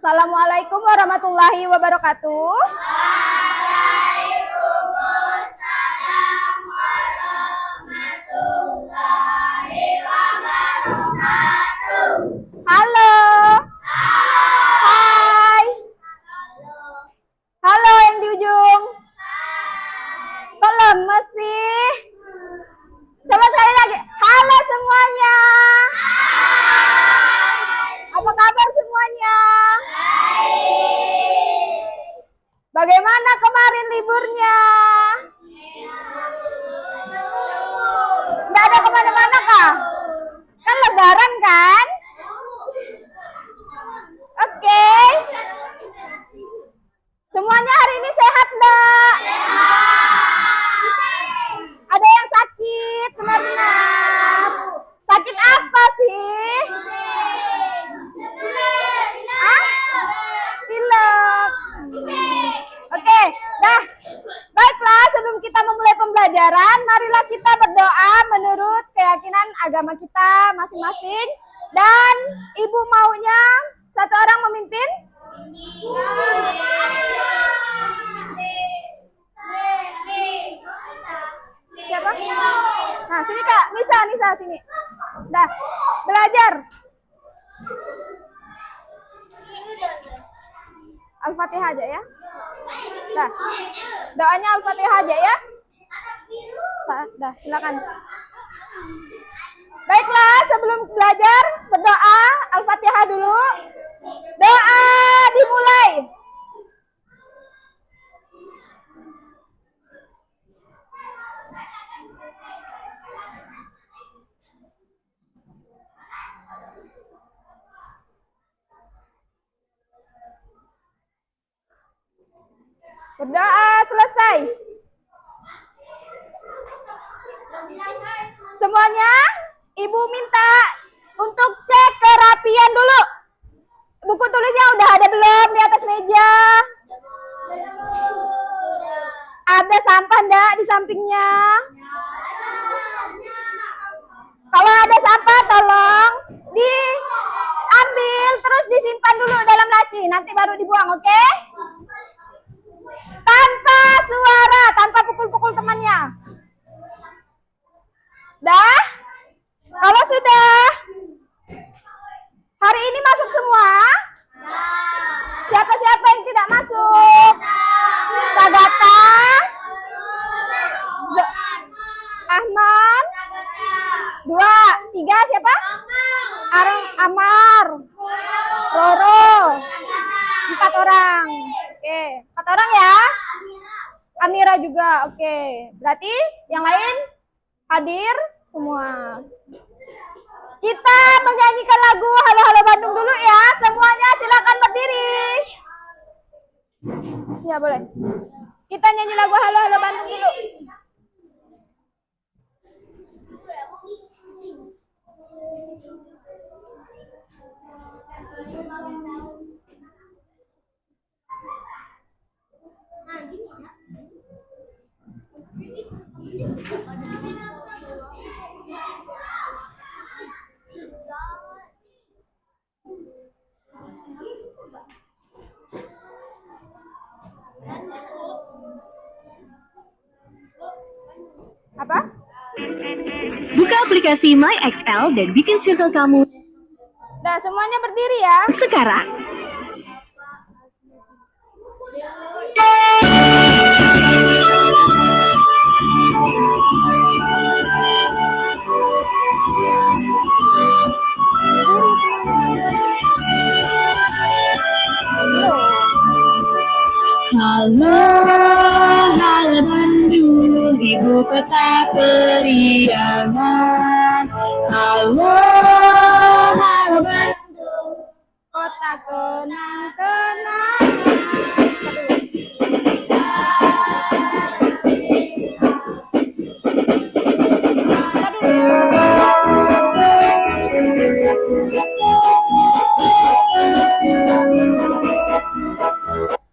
Assalamualaikum warahmatullahi wabarakatuh. Waalaikumsalam warahmatullahi wabarakatuh. Halo. Hai. Halo yang di ujung. Kok lemes sih? Coba sekali lagi. Halo semuanya. Apa kabar semuanya? Bagaimana kemarin liburnya? Nggak ada kemana-mana kah? Kan lebaran kan? Oke. Semuanya hari ini sehat nggak? Ada yang sakit, benar-benar. Sakit apa sih? Pilek. Oke, dah. Baiklah, sebelum kita memulai pembelajaran, marilah kita berdoa menurut keyakinan agama kita masing-masing. Dan ibu maunya satu orang memimpin? Siapa? Nah, sini Kak, Nisa sini. Dah, belajar. Al-Fatihah aja ya. Dah. Doanya Al-Fatihah aja ya. Dah, silakan. Baiklah, sebelum belajar berdoa Al-Fatihah dulu. Doa dimulai. Berdoa selesai. Semuanya, Ibu minta untuk cek kerapian dulu. Buku tulisnya udah ada belum di atas meja? Ada sampah enggak di sampingnya? Kalau ada sampah tolong diambil terus disimpan dulu dalam laci, nanti baru dibuang, oke? Tanpa suara, tanpa pukul-pukul temannya. Dah? Kalau sudah, hari ini masuk semua? Siapa-siapa yang tidak masuk? Sagata? Ahmad? 2, 3 siapa? Amar. Roro. 4 orang. Oke, 4 orang ya. Amira juga. Oke. Berarti yang lain hadir semua. Kita menyanyikan lagu Halo Halo Bandung dulu ya. Semuanya silakan berdiri. Ya, boleh. Kita nyanyi lagu Halo Halo Bandung dulu. Apa? Buka aplikasi MyXL dan bikin circle kamu. Nah, semuanya berdiri ya. Sekarang. Halo, halo Bandung, ibu kota periangan. Halo, halo Bandung, Kota kenang-kenangan.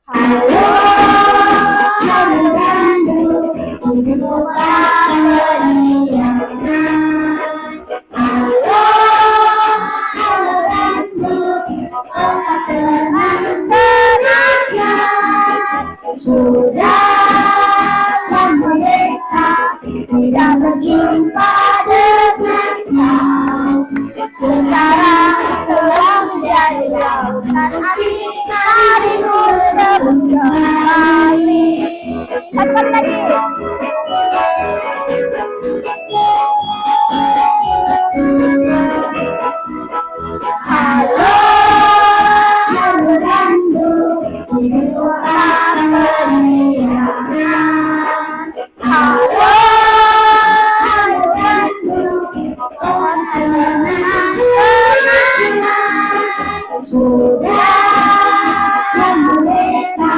halo, halo Bandung, ibu kota periangan. Halo, halo Bandung, kota kenangan. Sudahlah mereka tidak berjumpa dengan kau. Sekarang telah menjadi lautan api, harimu rebut kembali. Satu lagi. Halo, halurandu, ini kota penyiaran. Halo, halurandu, kota kenangan. Sudah mereka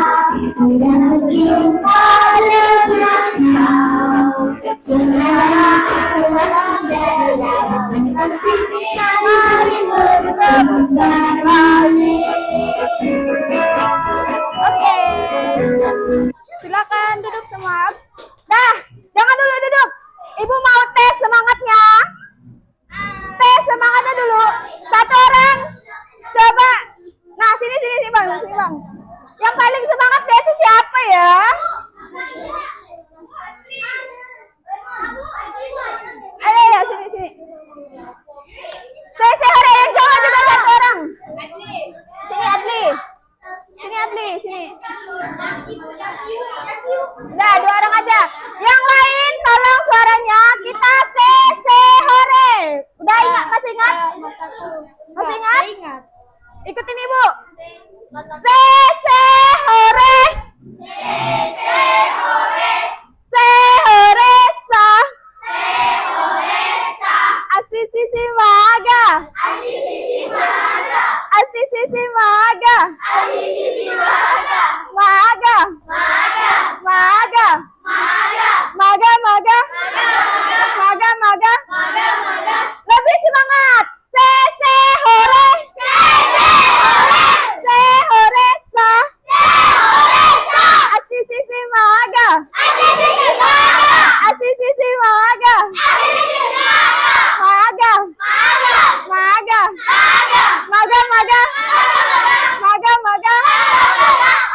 tidak berjumpa dengan kau. Sekarang telah menjadi lautan api, harimu rebut kembali. Oke. Silakan duduk semua. Dah, jangan dulu duduk. Ibu mau tes semangatnya. Tes semangatnya dulu. Satu orang coba. Nah, sini Bang, sini Bang. Yang paling semangat biasa siapa ya? Ayo ya, sini. Saya yang cowok juga satu orang. Sini Adli. Sini. Udah, dua orang aja. Yang lain tolong suaranya kita hore. Udah ingat, masih ingat? Masih ingat? Ikutin Ibu. Hore. Hore sa. Asisi maga. Maga. Lebih semangat. Hore. Hore sa. Asisi maga. Maga.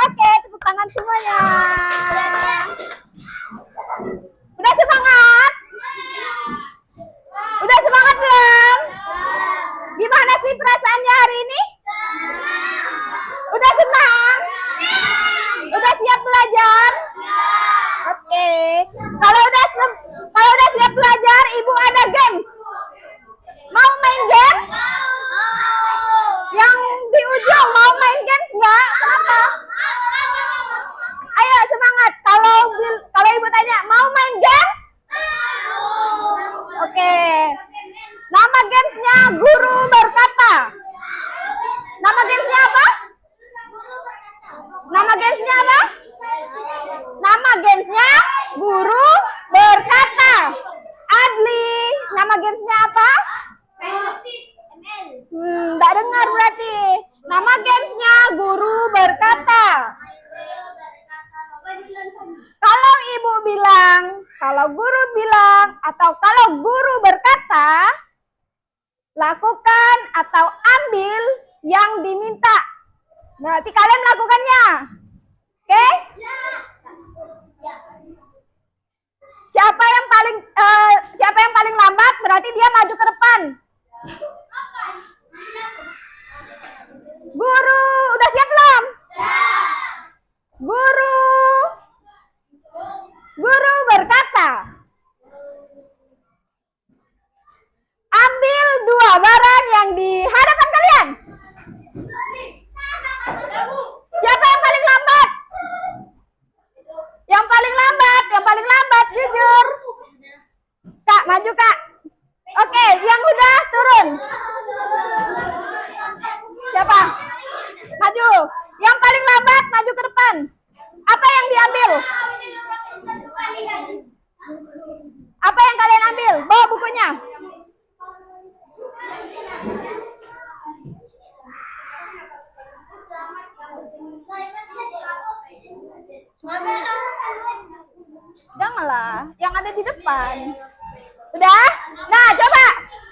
Oke, tepuk tangan semuanya. Udah semangat? Udah semangat belum? Gimana sih perasaannya hari ini? Udah senang? Udah siap belajar? Oke. Kalau udah siap belajar, Ibu ada games. Mau main games? Yang di ujung mau main games nggak? Kenapa? Ayo semangat. Kalau Ibu tanya mau main games? Oke. Nama gamesnya Guru Berkata. Nama gamesnya apa? Nama gamesnya Guru Berkata. Adli, nama gamesnya apa? Nggak dengar berarti. Nama gamesnya Guru Berkata. Kalau guru bilang, atau kalau guru berkata, lakukan atau ambil yang diminta. Berarti kalian melakukannya. Oke? Siapa yang paling lambat berarti dia maju ke depan. Guru, udah siap belum? Guru berkata, ambil 2 barang yang di hadapan kalian. Siapa yang paling lambat? Yang paling lambat, jujur. Kak, maju Kak. Oke, yang udah turun. Siapa? Maju. Yang paling lambat maju ke depan. Apa yang diambil? Apa yang kalian ambil? Bawa bukunya. Janganlah, yang ada di depan. Udah? Nah, coba.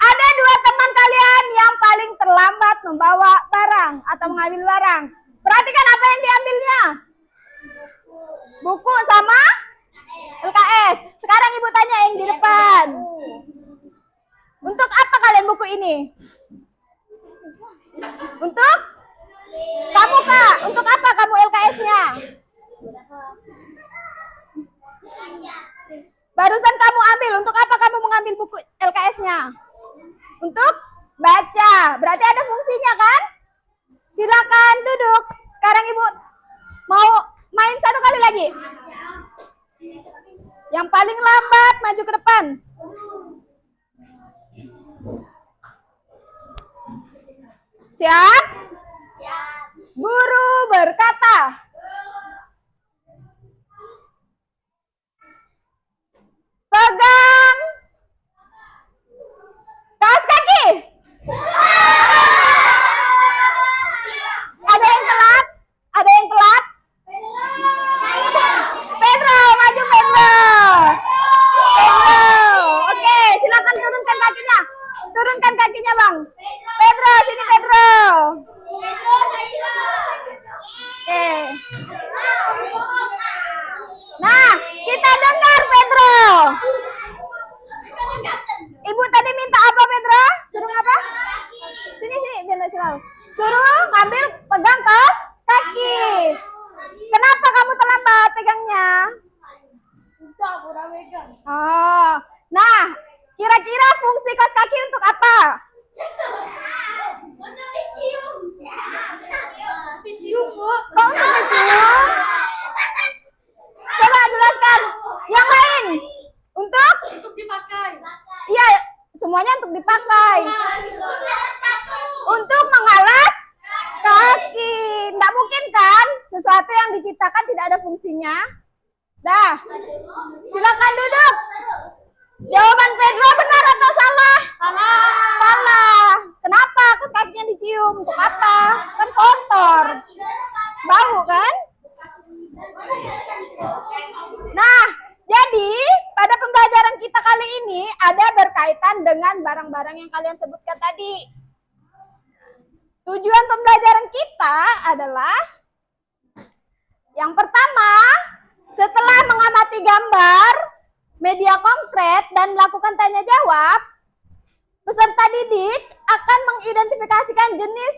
Ada 2 teman kalian yang paling terlambat membawa barang atau mengambil barang. Perhatikan apa yang diambilnya. Buku sama LKS. Sekarang Ibu tanya yang di depan. Untuk apa kalian buku ini? Untuk kamu, Kak. Untuk apa kamu LKS-nya? Barusan kamu ambil. Untuk apa kamu mengambil buku LKS-nya? Untuk baca. Berarti ada fungsinya kan? Silakan duduk. Sekarang Ibu mau main satu kali lagi. Yang paling lambat maju ke depan. Siap? Guru berkata. Pegang kaos kaki. Ada yang telat? Ada yang telat? Pedro, maju Pedro. Pedro. Oke, silakan turunkan kakinya. Turunkan kakinya, Bang. Pedro, sini Pedro. Oke. Nah, kita dengar Pedro. Ibu tadi minta apa Pedro? Suruh apa? Sini biar nggak silau. Suruh ngambil pegang kaos kaki. Kenapa kamu terlambat pegangnya? Oh, nah, kira-kira fungsi kaos kaki untuk apa? Kok untuk dicium? Coba jelaskan. Yang lain? Untuk dipakai. Iya, semuanya untuk dipakai. Untuk mengalas kaki. Nggak mungkin kan sesuatu yang diciptakan tidak ada fungsinya? Dah, silakan duduk. Jawaban Pedro benar atau salah? Salah. Kenapa kaos kakinya dicium? Untuk apa? Kan kotor. Bau kan? Nah, jadi pada pembelajaran kita kali ini ada berkaitan dengan barang-barang yang kalian sebutkan tadi. Tujuan pembelajaran kita adalah yang pertama, setelah mengamati gambar, media konkret, dan melakukan tanya jawab, peserta didik akan mengidentifikasikan jenis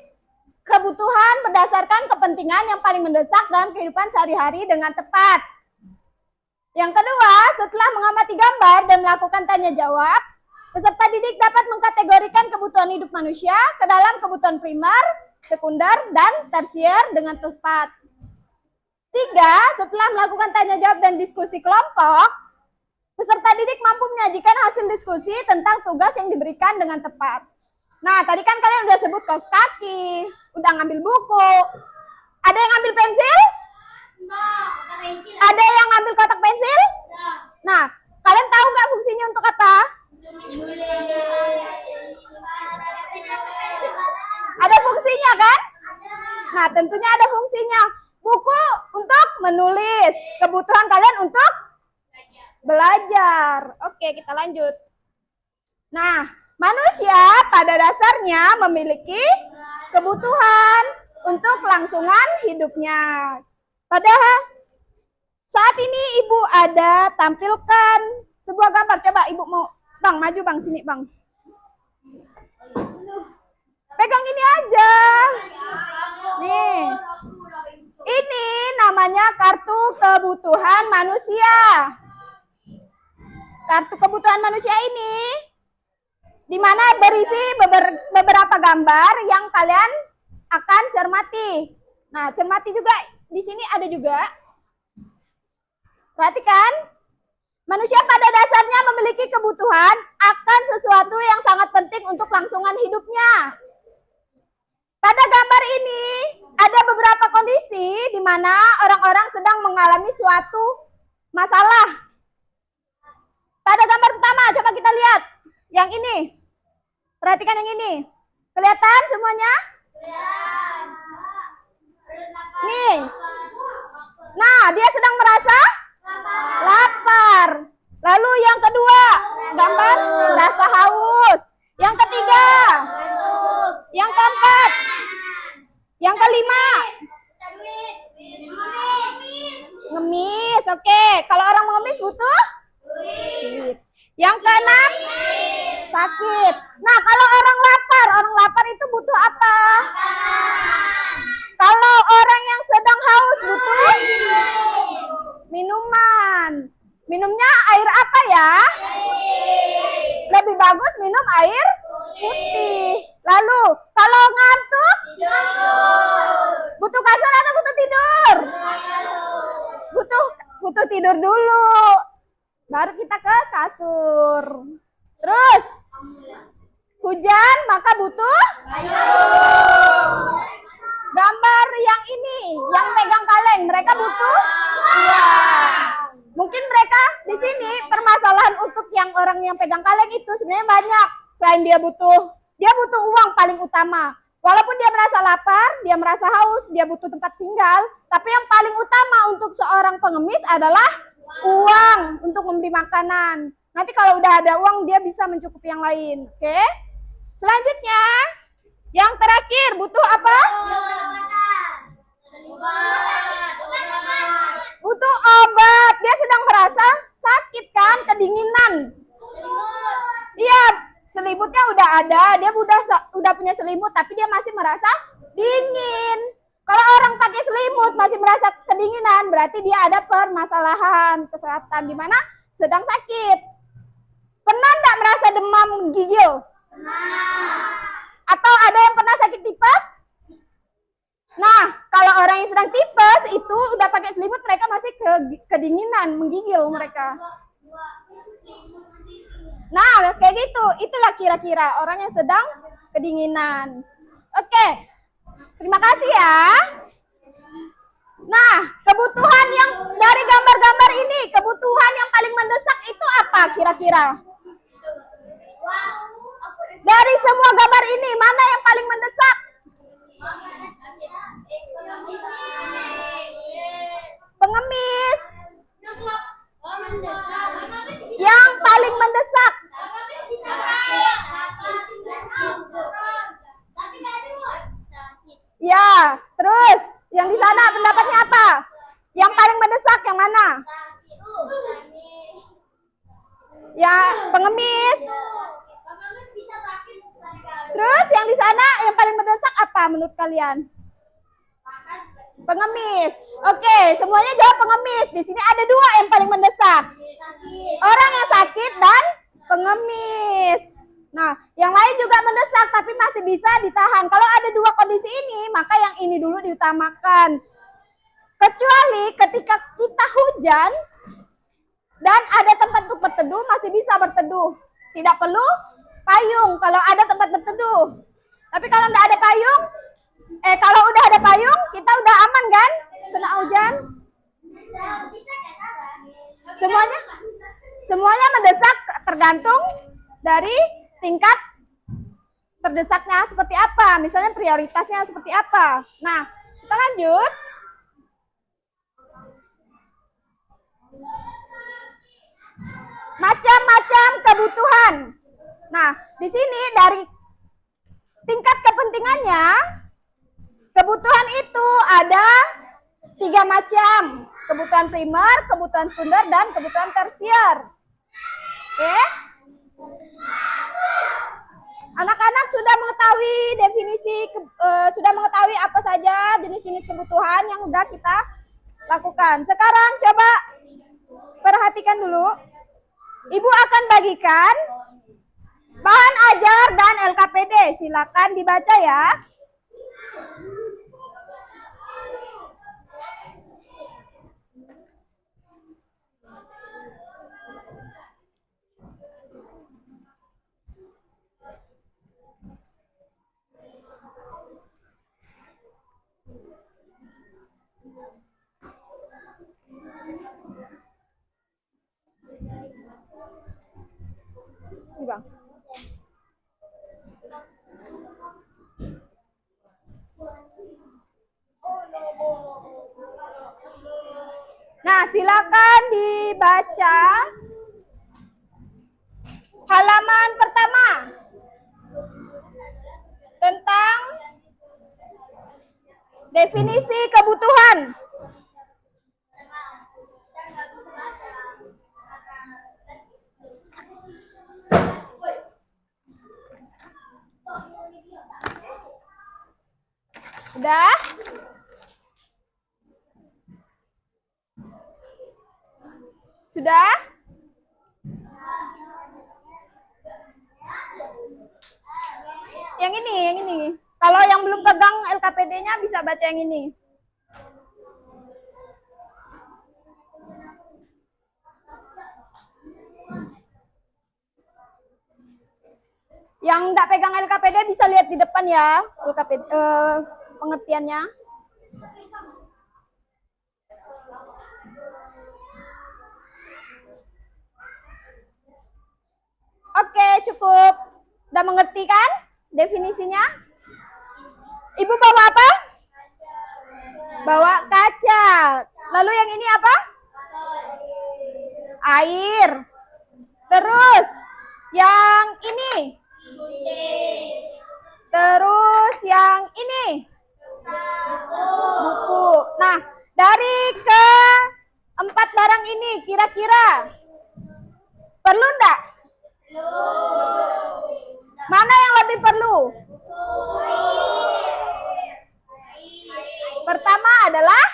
kebutuhan berdasarkan kepentingan yang paling mendesak dalam kehidupan sehari-hari dengan tepat. Yang kedua, setelah mengamati gambar dan melakukan tanya jawab, peserta didik dapat mengkategorikan kebutuhan hidup manusia ke dalam kebutuhan primer, sekunder, dan tersier dengan tepat. Tiga, setelah melakukan tanya jawab dan diskusi kelompok, peserta didik mampu menyajikan hasil diskusi tentang tugas yang diberikan dengan tepat. Nah, tadi kan kalian udah sebut kaos kaki, udah ngambil buku. Ada yang ngambil pensil? Ada yang ngambil kotak pensil? Nah, kalian tahu nggak fungsinya untuk apa? Ada fungsinya kan? Nah, tentunya ada fungsinya. Buku untuk menulis, kebutuhan kalian untuk belajar. Oke, kita lanjut. Nah, manusia pada dasarnya memiliki kebutuhan untuk kelangsungan hidupnya. Padahal saat ini Ibu ada tampilkan sebuah gambar. Coba Ibu mau, Bang, maju Bang, sini Bang. Pegang ini aja. Nih. Ini namanya kartu kebutuhan manusia. Kartu kebutuhan manusia ini di mana berisi beberapa gambar yang kalian akan cermati. Nah, cermati juga di sini ada juga. Perhatikan, manusia pada dasarnya memiliki kebutuhan akan sesuatu yang sangat penting untuk kelangsungan hidupnya. Pada gambar ini ada beberapa kondisi di mana orang-orang sedang mengalami suatu masalah. Pada gambar pertama, coba kita lihat. Yang ini. Perhatikan yang ini. Kelihatan semuanya? Nih. Nah, dia sedang merasa lapar. Lalu yang kedua, gambar rasa haus. Yang ketiga, yang keempat, yang kelima. Ngemis. Oke. Kalau orang mengemis butuh duit. Yang keenam, sakit. Nah, kalau orang lapar itu butuh apa? Kalau orang yang sedang haus butuh minuman. Minumnya air apa ya? Lebih bagus minum air putih. Lalu, kalau ngantuk, butuh kasur atau butuh tidur? Butuh tidur dulu. Baru kita ke kasur. Terus, hujan maka butuh gambar yang ini, yang pegang kaleng, mereka butuh uang. Mungkin mereka di sini permasalahan untuk yang orang yang pegang kaleng itu sebenarnya banyak. Selain dia butuh uang paling utama. Walaupun dia merasa lapar, dia merasa haus, dia butuh tempat tinggal, tapi yang paling utama untuk seorang pengemis adalah uang untuk membeli makanan. Nanti kalau udah ada uang, dia bisa mencukupi yang lain. Oke? Selanjutnya, yang terakhir butuh apa? Butuh obat. Dia sedang merasa sakit kan, kedinginan. Iya, selimutnya udah ada, dia udah punya selimut, tapi dia masih merasa dingin. Kalau orang pakai selimut masih merasa kedinginan, berarti dia ada permasalahan kesehatan di mana sedang sakit. Pernah nggak merasa demam gigil? Atau ada yang pernah sakit tipes? Nah, kalau orang yang sedang tipes itu udah pakai selimut, mereka masih kedinginan, menggigil mereka. Nah, kayak gitu. Itulah kira-kira orang yang sedang kedinginan. Oke. Terima kasih ya. Nah, kebutuhan yang dari gambar-gambar ini, kebutuhan yang paling mendesak itu apa kira-kira? Dari semua gambar ini, mana yang paling mendesak? Pengemis. Yang paling mendesak. Ya, terus yang di sana pendapatnya apa? Yang paling mendesak yang mana? Ya, pengemis. Terus yang di sana yang paling mendesak apa menurut kalian? Pengemis. Oke, semuanya jawab pengemis. Di sini ada dua yang paling mendesak. Orang yang sakit dan pengemis. Nah, yang lain juga mendesak tapi masih bisa ditahan. Kalau ada dua kondisi ini, maka yang ini dulu diutamakan. Kecuali ketika kita hujan dan ada tempat untuk berteduh, masih bisa berteduh. Tidak perlu payung kalau ada tempat berteduh. Tapi kalau tidak ada payung, kalau udah ada payung, kita udah aman kan? Kena hujan. Semuanya mendesak tergantung dari tingkat terdesaknya seperti apa. Misalnya prioritasnya seperti apa. Nah, kita lanjut. Macam-macam kebutuhan. Nah, di sini dari tingkat kepentingannya, kebutuhan itu ada 3 macam. Kebutuhan primer, kebutuhan sekunder, dan kebutuhan tersier. Oke? Anak-anak sudah mengetahui definisi, sudah mengetahui apa saja jenis-jenis kebutuhan yang sudah kita lakukan. Sekarang coba perhatikan dulu. Ibu akan bagikan bahan ajar dan LKPD. Silakan dibaca ya. Bang. Nah, silakan dibaca halaman pertama tentang definisi kebutuhan. Udah? Sudah? Yang ini. Kalau yang belum pegang LKPD-nya bisa baca yang ini. Yang nggak pegang LKPD bisa lihat di depan ya, LKPD, pengertiannya. Oke, cukup. Udah mengerti kan definisinya? Ibu bawa apa? Bawa kaca. Lalu yang ini apa? Air. Terus yang ini. Terus yang ini. Buku. Nah, dari keempat barang ini kira-kira perlu enggak? Mana yang lebih perlu? Pertama adalah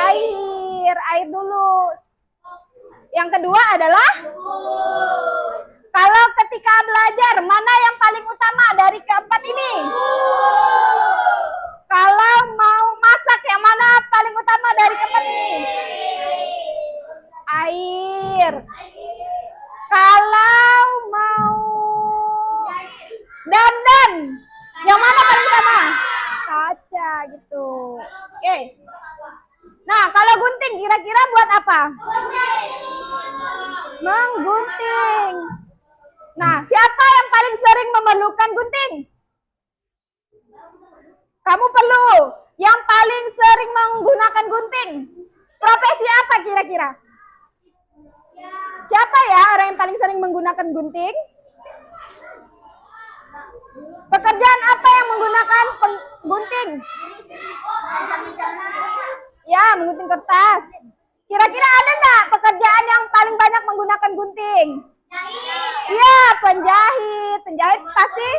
air. Air dulu. Yang kedua adalah kalau ketika belajar, mana yang paling utama dari keempat ini? Kalau mau masak, yang mana paling utama dari keempat ini? Air. Kalau mau dandan, yang mana paling utama? Kaca gitu. Oke. Nah, kalau gunting kira-kira buat apa? Menggunting. Nah, siapa yang paling sering memerlukan gunting? Kamu perlu. Yang paling sering menggunakan gunting. Profesi apa kira-kira? Siapa ya orang yang paling sering menggunakan gunting? Pekerjaan apa yang menggunakan gunting? Ya, menggunting kertas. Kira-kira ada enggak pekerjaan yang paling banyak menggunakan gunting? Iya, penjahit. Penjahit pasti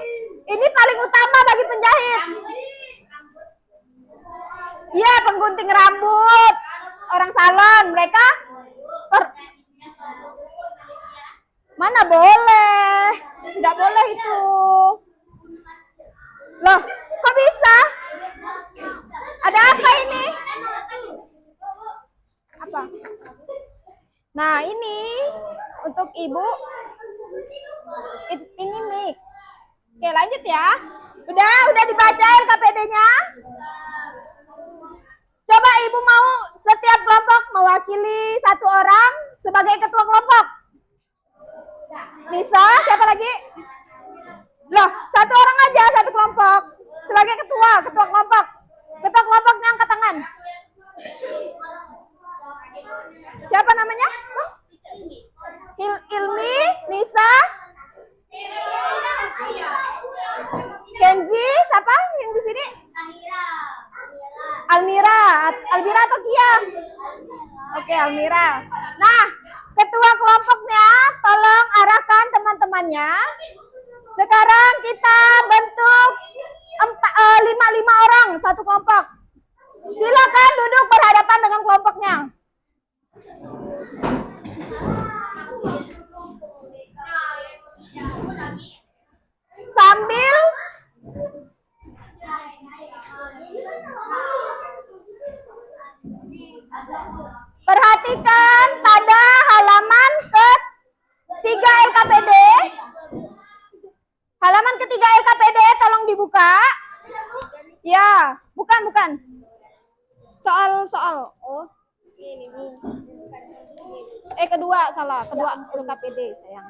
ini paling utama bagi penjahit. Iya, penggunting rambut. Orang salon, mereka mana boleh? Tidak boleh itu. Loh, kok bisa? Ada apa ini? Apa? Nah, ini untuk ibu. Ini mic. Oke, lanjut ya. Udah dibaca LKPD-nya? Coba ibu mau setiap kelompok mewakili satu orang sebagai ketua kelompok. Nisa, siapa lagi? Loh, satu orang aja, satu kelompok. Sebagai ketua kelompok. Ketua kelompoknya angkat tangan. Siapa namanya? Ilmi, Nisa, Kenzi, siapa yang di sini? Almira atau Kia? Oke, Almira. Nah, ketua kelompoknya tolong arahkan teman-temannya. Sekarang kita bentuk 5 orang satu kelompok. Silakan duduk berhadapan dengan kelompoknya. Sambil perhatikan pada halaman ketiga LKPD. Halaman ketiga LKPD tolong dibuka. Ya, bukan. Soal. Oh, ini. Kedua, salah. Kedua LKPD, sayang.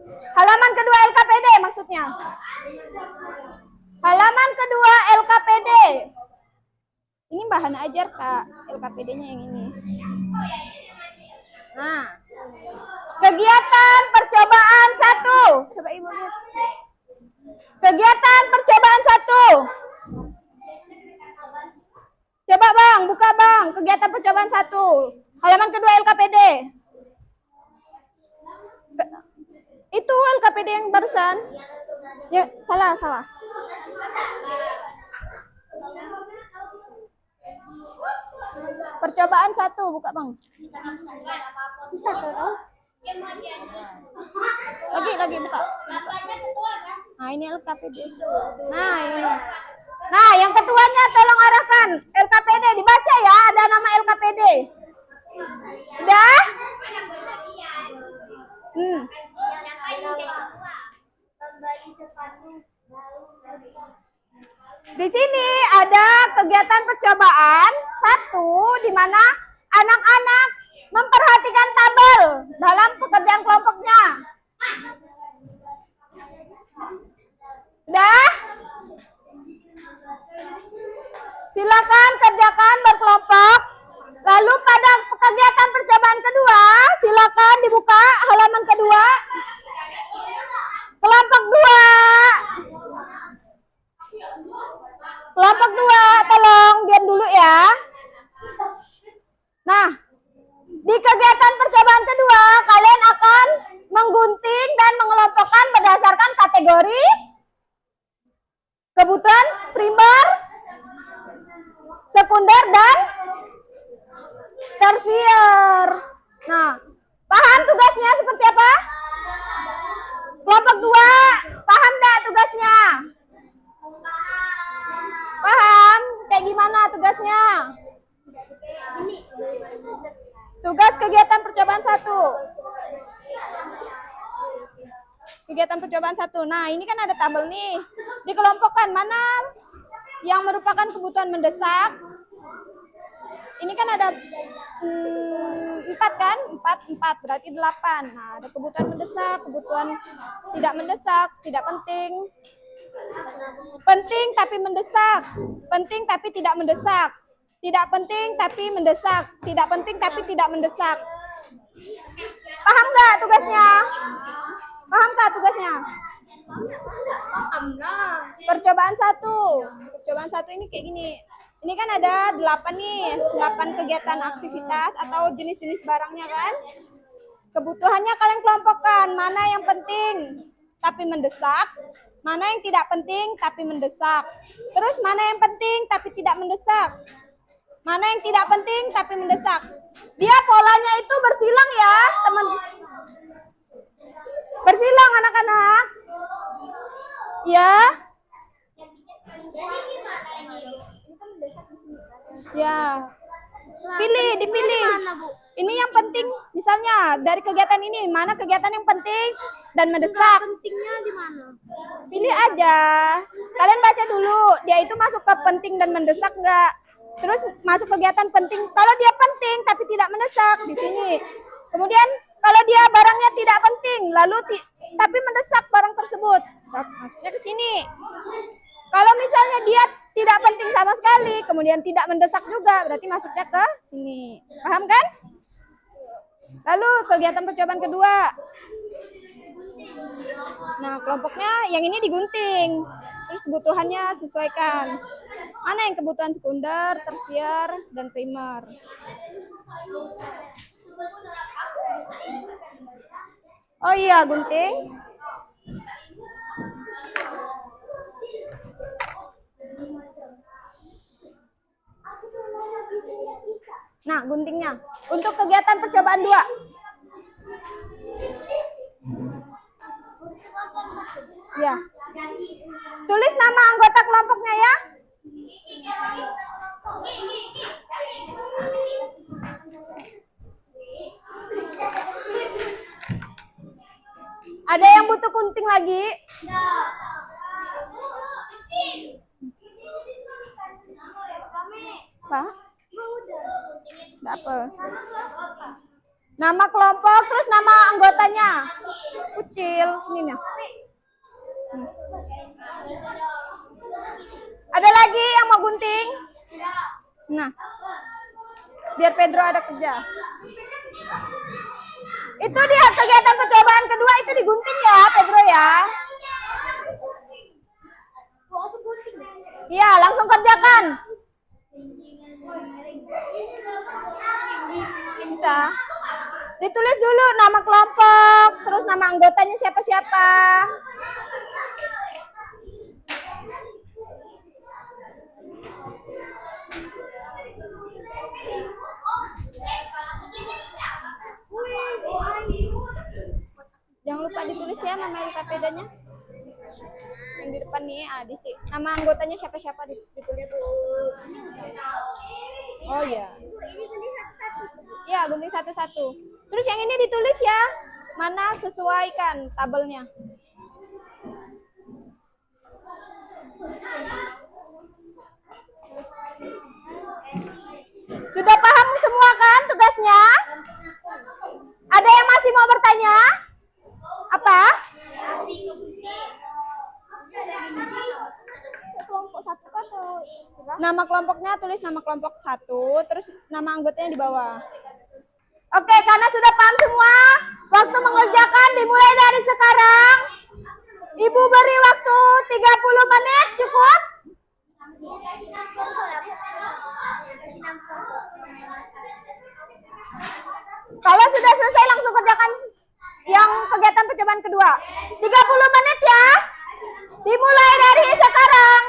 Halaman kedua LKPD maksudnya. Halaman kedua LKPD. Ini bahan ajar, Kak. LKPD-nya yang ini. Nah. Kegiatan percobaan 1. Coba Ibu lihat. Kegiatan percobaan 1. Coba Bang, buka Bang. Kegiatan percobaan 1. Halaman kedua LKPD. Itu LKPD yang barusan. Ya, salah. Percobaan 1, buka Bang. Lagi buka. Nah, ini LKPD. Nah, ini. Nah, yang ketuanya tolong arahkan. LKPD dibaca ya, ada nama LKPD. Udah? Di sini ada kegiatan percobaan 1 di mana anak-anak memperhatikan tabel dalam pekerjaan kelompoknya. Udah? Silakan kerjakan berkelompok. Lalu pada kegiatan percobaan kedua, silakan dibuka halaman kedua. Kelompok 2. Kelompok 2, tolong diam dulu ya. Nah, di kegiatan percobaan kedua, kalian akan menggunting dan mengelompokkan berdasarkan kategori kebutuhan primer, sekunder, dan tersier. Nah, paham tugasnya seperti apa? Kelompok 2, paham enggak tugasnya? Paham? Kayak gimana tugasnya? Tugas kegiatan percobaan 1. Kegiatan percobaan 1. Nah, ini kan ada tabel nih. Dikelompokkan mana yang merupakan kebutuhan mendesak. Ini kan ada 4 kan? 4 berarti 8. Nah, ada kebutuhan mendesak, kebutuhan tidak mendesak, tidak penting. Penting tapi mendesak. Penting tapi tidak mendesak. Tidak penting tapi mendesak. Tidak penting tapi tidak mendesak. Paham nggak tugasnya? Paham nggak tugasnya? Percobaan 1. Percobaan 1 ini kayak gini. Ini kan ada 8 nih. 8 kegiatan aktivitas atau jenis-jenis barangnya kan? Kebutuhannya kalian kelompokkan. Mana yang penting tapi mendesak. Mana yang tidak penting tapi mendesak. Terus mana yang penting tapi tidak mendesak. Mana yang tidak penting tapi mendesak. Dia polanya itu bersilang ya, teman. Bersilang anak-anak. Ya. Ya. Dipilih. Ini yang penting, misalnya dari kegiatan ini, mana kegiatan yang penting dan mendesak. Pentingnya di mana? Pilih aja. Kalian baca dulu, dia itu masuk ke penting dan mendesak enggak? Terus masuk kegiatan penting, kalau dia penting tapi tidak mendesak di sini. Kemudian kalau dia barangnya tidak penting, lalu tapi mendesak barang tersebut, masuknya ke sini. Kalau misalnya dia tidak penting sama sekali, kemudian tidak mendesak juga, berarti masuknya ke sini. Paham kan? Lalu kegiatan percobaan kedua. Nah, kelompoknya yang ini digunting. Terus kebutuhannya sesuaikan. Mana yang kebutuhan sekunder, tersier, dan primer. Oh iya, gunting. Nah, guntingnya. Untuk kegiatan percobaan 2. Ya. Tulis nama anggota kelompoknya ya. Ada yang butuh gunting lagi? Pak? Enggak apa. Nama kelompok, terus nama anggotanya. Kucil, ini nih. Ada lagi yang mau gunting? Nah, biar Pedro ada kerja. Itu dia kegiatan percobaan kedua itu digunting ya, Pedro ya. Iya, langsung kerjakan. Bisa. Ditulis dulu nama kelompok, terus nama anggotanya siapa-siapa. ya nama LKPD-nya? Yang di depan nih, nama anggotanya siapa-siapa ditulis. Oh iya. Ini gunting satu-satu. Ya, gunting satu-satu. Terus yang ini ditulis ya, mana sesuaikan tabelnya. Sudah paham semua kan tugasnya? Ada yang masih mau bertanya? Apa? Kelompok satu atau Nama kelompoknya tulis nama kelompok 1, terus nama anggotanya di bawah. Oke, karena sudah paham semua, waktu mengerjakan dimulai dari sekarang. Ibu beri waktu 30 menit, cukup? Kalau sudah selesai langsung kerjakan yang kegiatan percobaan kedua. 30 menit ya. Dimulai dari sekarang.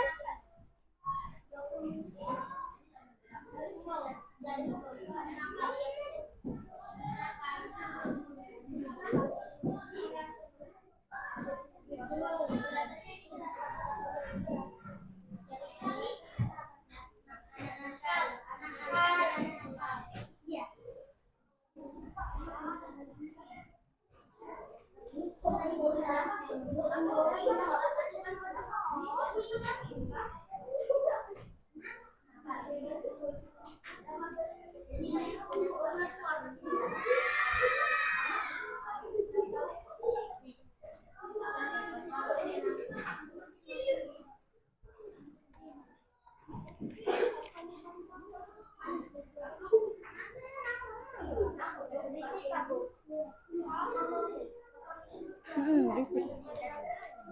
Berisik.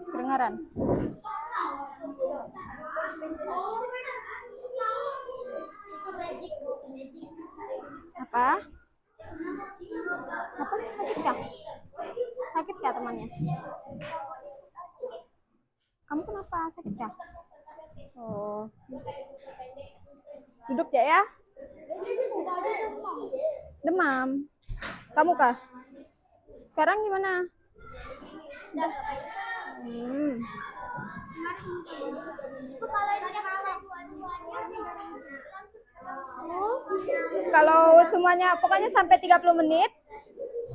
Kedengaran. Apa? Apa? Sakit kah? Sakit kah temannya? Kamu kenapa? Sakit kah? Oh. Duduk ya. Demam. Kamu kah? Sekarang gimana? Kalau semuanya pokoknya sampai 30 menit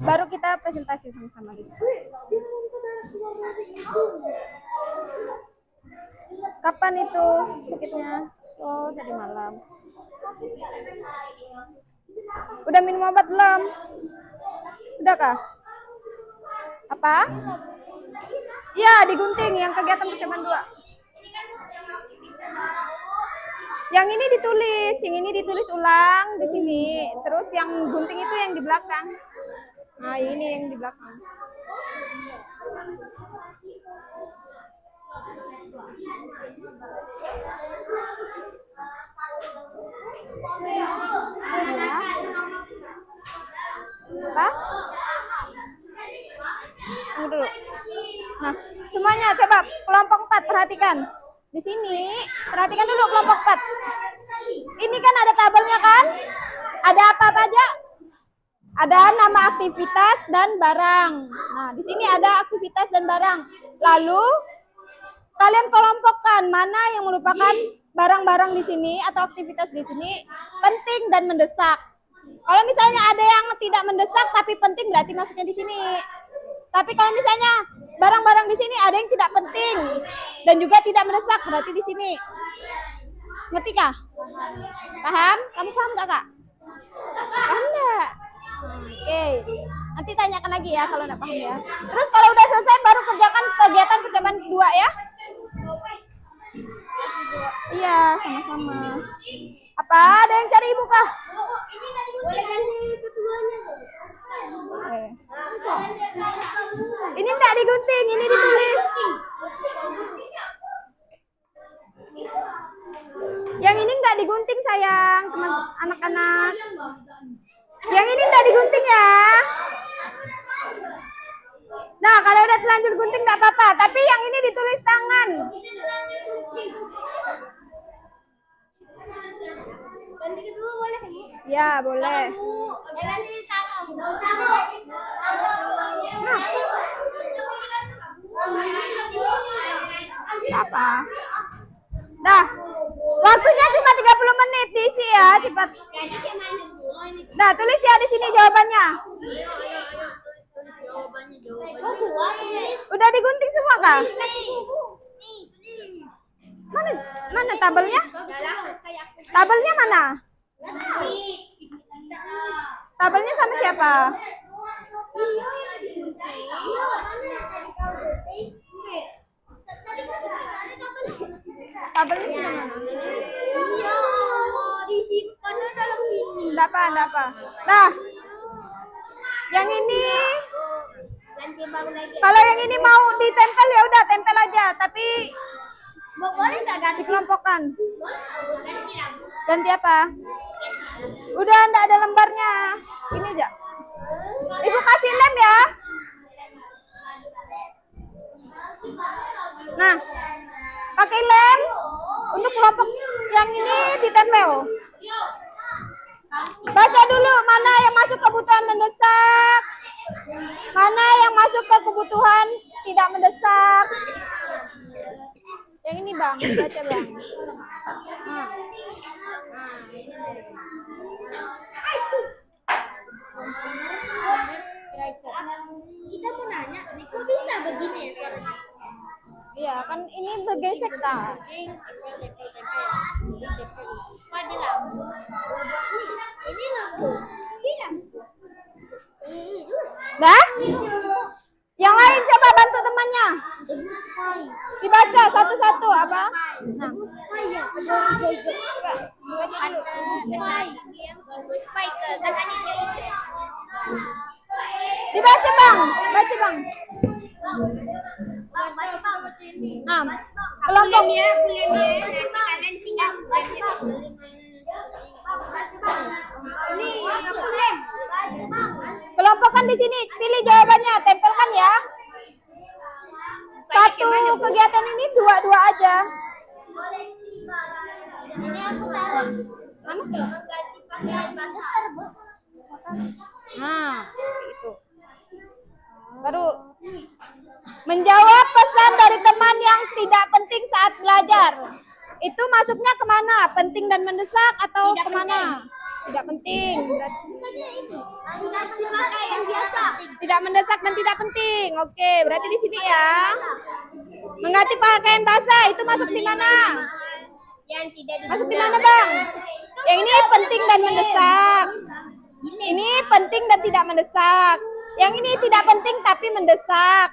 baru kita presentasi sama-sama gitu. Kapan itu sakitnya? Oh, tadi malam. Udah minum obat belum? Udah kah? Apa? Iya, digunting yang kegiatan percobaan 2. Yang ini ditulis ulang di sini. Terus yang gunting itu yang di belakang. Nah, ini yang di belakang. Apa? Tunggu dulu. Nah, semuanya coba kelompok 4 perhatikan. Di sini perhatikan dulu kelompok 4. Ini kan ada tabelnya kan? Ada apa aja? Ada nama aktivitas dan barang. Nah, di sini ada aktivitas dan barang. Lalu kalian kelompokkan mana yang merupakan barang-barang di sini atau aktivitas di sini penting dan mendesak. Kalau misalnya ada yang tidak mendesak tapi penting berarti masuknya di sini. Tapi kalau misalnya barang-barang di sini ada yang tidak penting dan juga tidak mendesak berarti di sini. Ngerti kah? Paham? Kamu paham gak, Kak? Paham enggak? Oke. Nanti tanyakan lagi ya kalau enggak paham ya. Terus kalau udah selesai baru kerjakan kegiatan percobaan kedua ya. Iya, sama-sama. Apa? Ada yang cari ibu kah? Ini tadi boleh kasih ketuanya. Ini enggak digunting, ini ditulis. Yang ini enggak digunting sayang, teman anak-anak. Yang ini enggak digunting ya. Nah, kalau udah terlanjur gunting enggak apa-apa, tapi yang ini ditulis tangan. Ganti kedua boleh kan? Ya, boleh. Ganti tangan. Apa? Dah. Waktunya cuma 30 menit diisi ya, cepat. Nah, tulis ya di sini jawabannya. Udah digunting semua kah? Mana mana tabelnya? Tabelnya mana? Tabelnya sama siapa? Tabelnya sama mana? Iya, disimpannya dalam sini. Enggak apa. Nah, yang ini Ganti bang lagi. kalau yang ini mau ditempel ya udah tempel aja, tapi Boleh nggak ganti? dikelompokkan. Ganti ya. Ganti apa? Udah enggak ada lembarnya. Ini aja. Ibu kasih lem ya. Nah, pakai lem untuk kelompok yang ini ditempel. Baca dulu mana yang masuk kebutuhan mendesak, mana yang masuk ke kebutuhan tidak mendesak. Yang ini bang, baca bang. Nah. Kita mau nanya, kok bisa begini ya suaranya? Iya kan ini bergesek kan. Ada lampu. Ini lampu. Ini lampu. Dah? Yang lain coba bantu temannya. Dibaca satu-satu apa? Nah, coba baca dulu. Dibaca bang, baca bang. Nah, kelompok Nanti kalian tinggal baca. kelompokkan di sini, pilih jawabannya, tempelkan ya. Satu kegiatan ini dua aja. Ini aku taruh. Mana? Nah, itu. Baru menjawab pesan dari teman yang tidak penting saat belajar. Itu masuknya kemana? Penting dan mendesak atau kemana? Tidak penting. Yang biasa. Tidak mendesak dan tidak penting. Oke, berarti di sini ya. Mengganti pakaian basah itu masuk di mana? Yang tidak Masuk di mana, Bang? Yang ini penting dan mendesak. Ini penting dan tidak mendesak. Yang ini tidak penting tapi mendesak.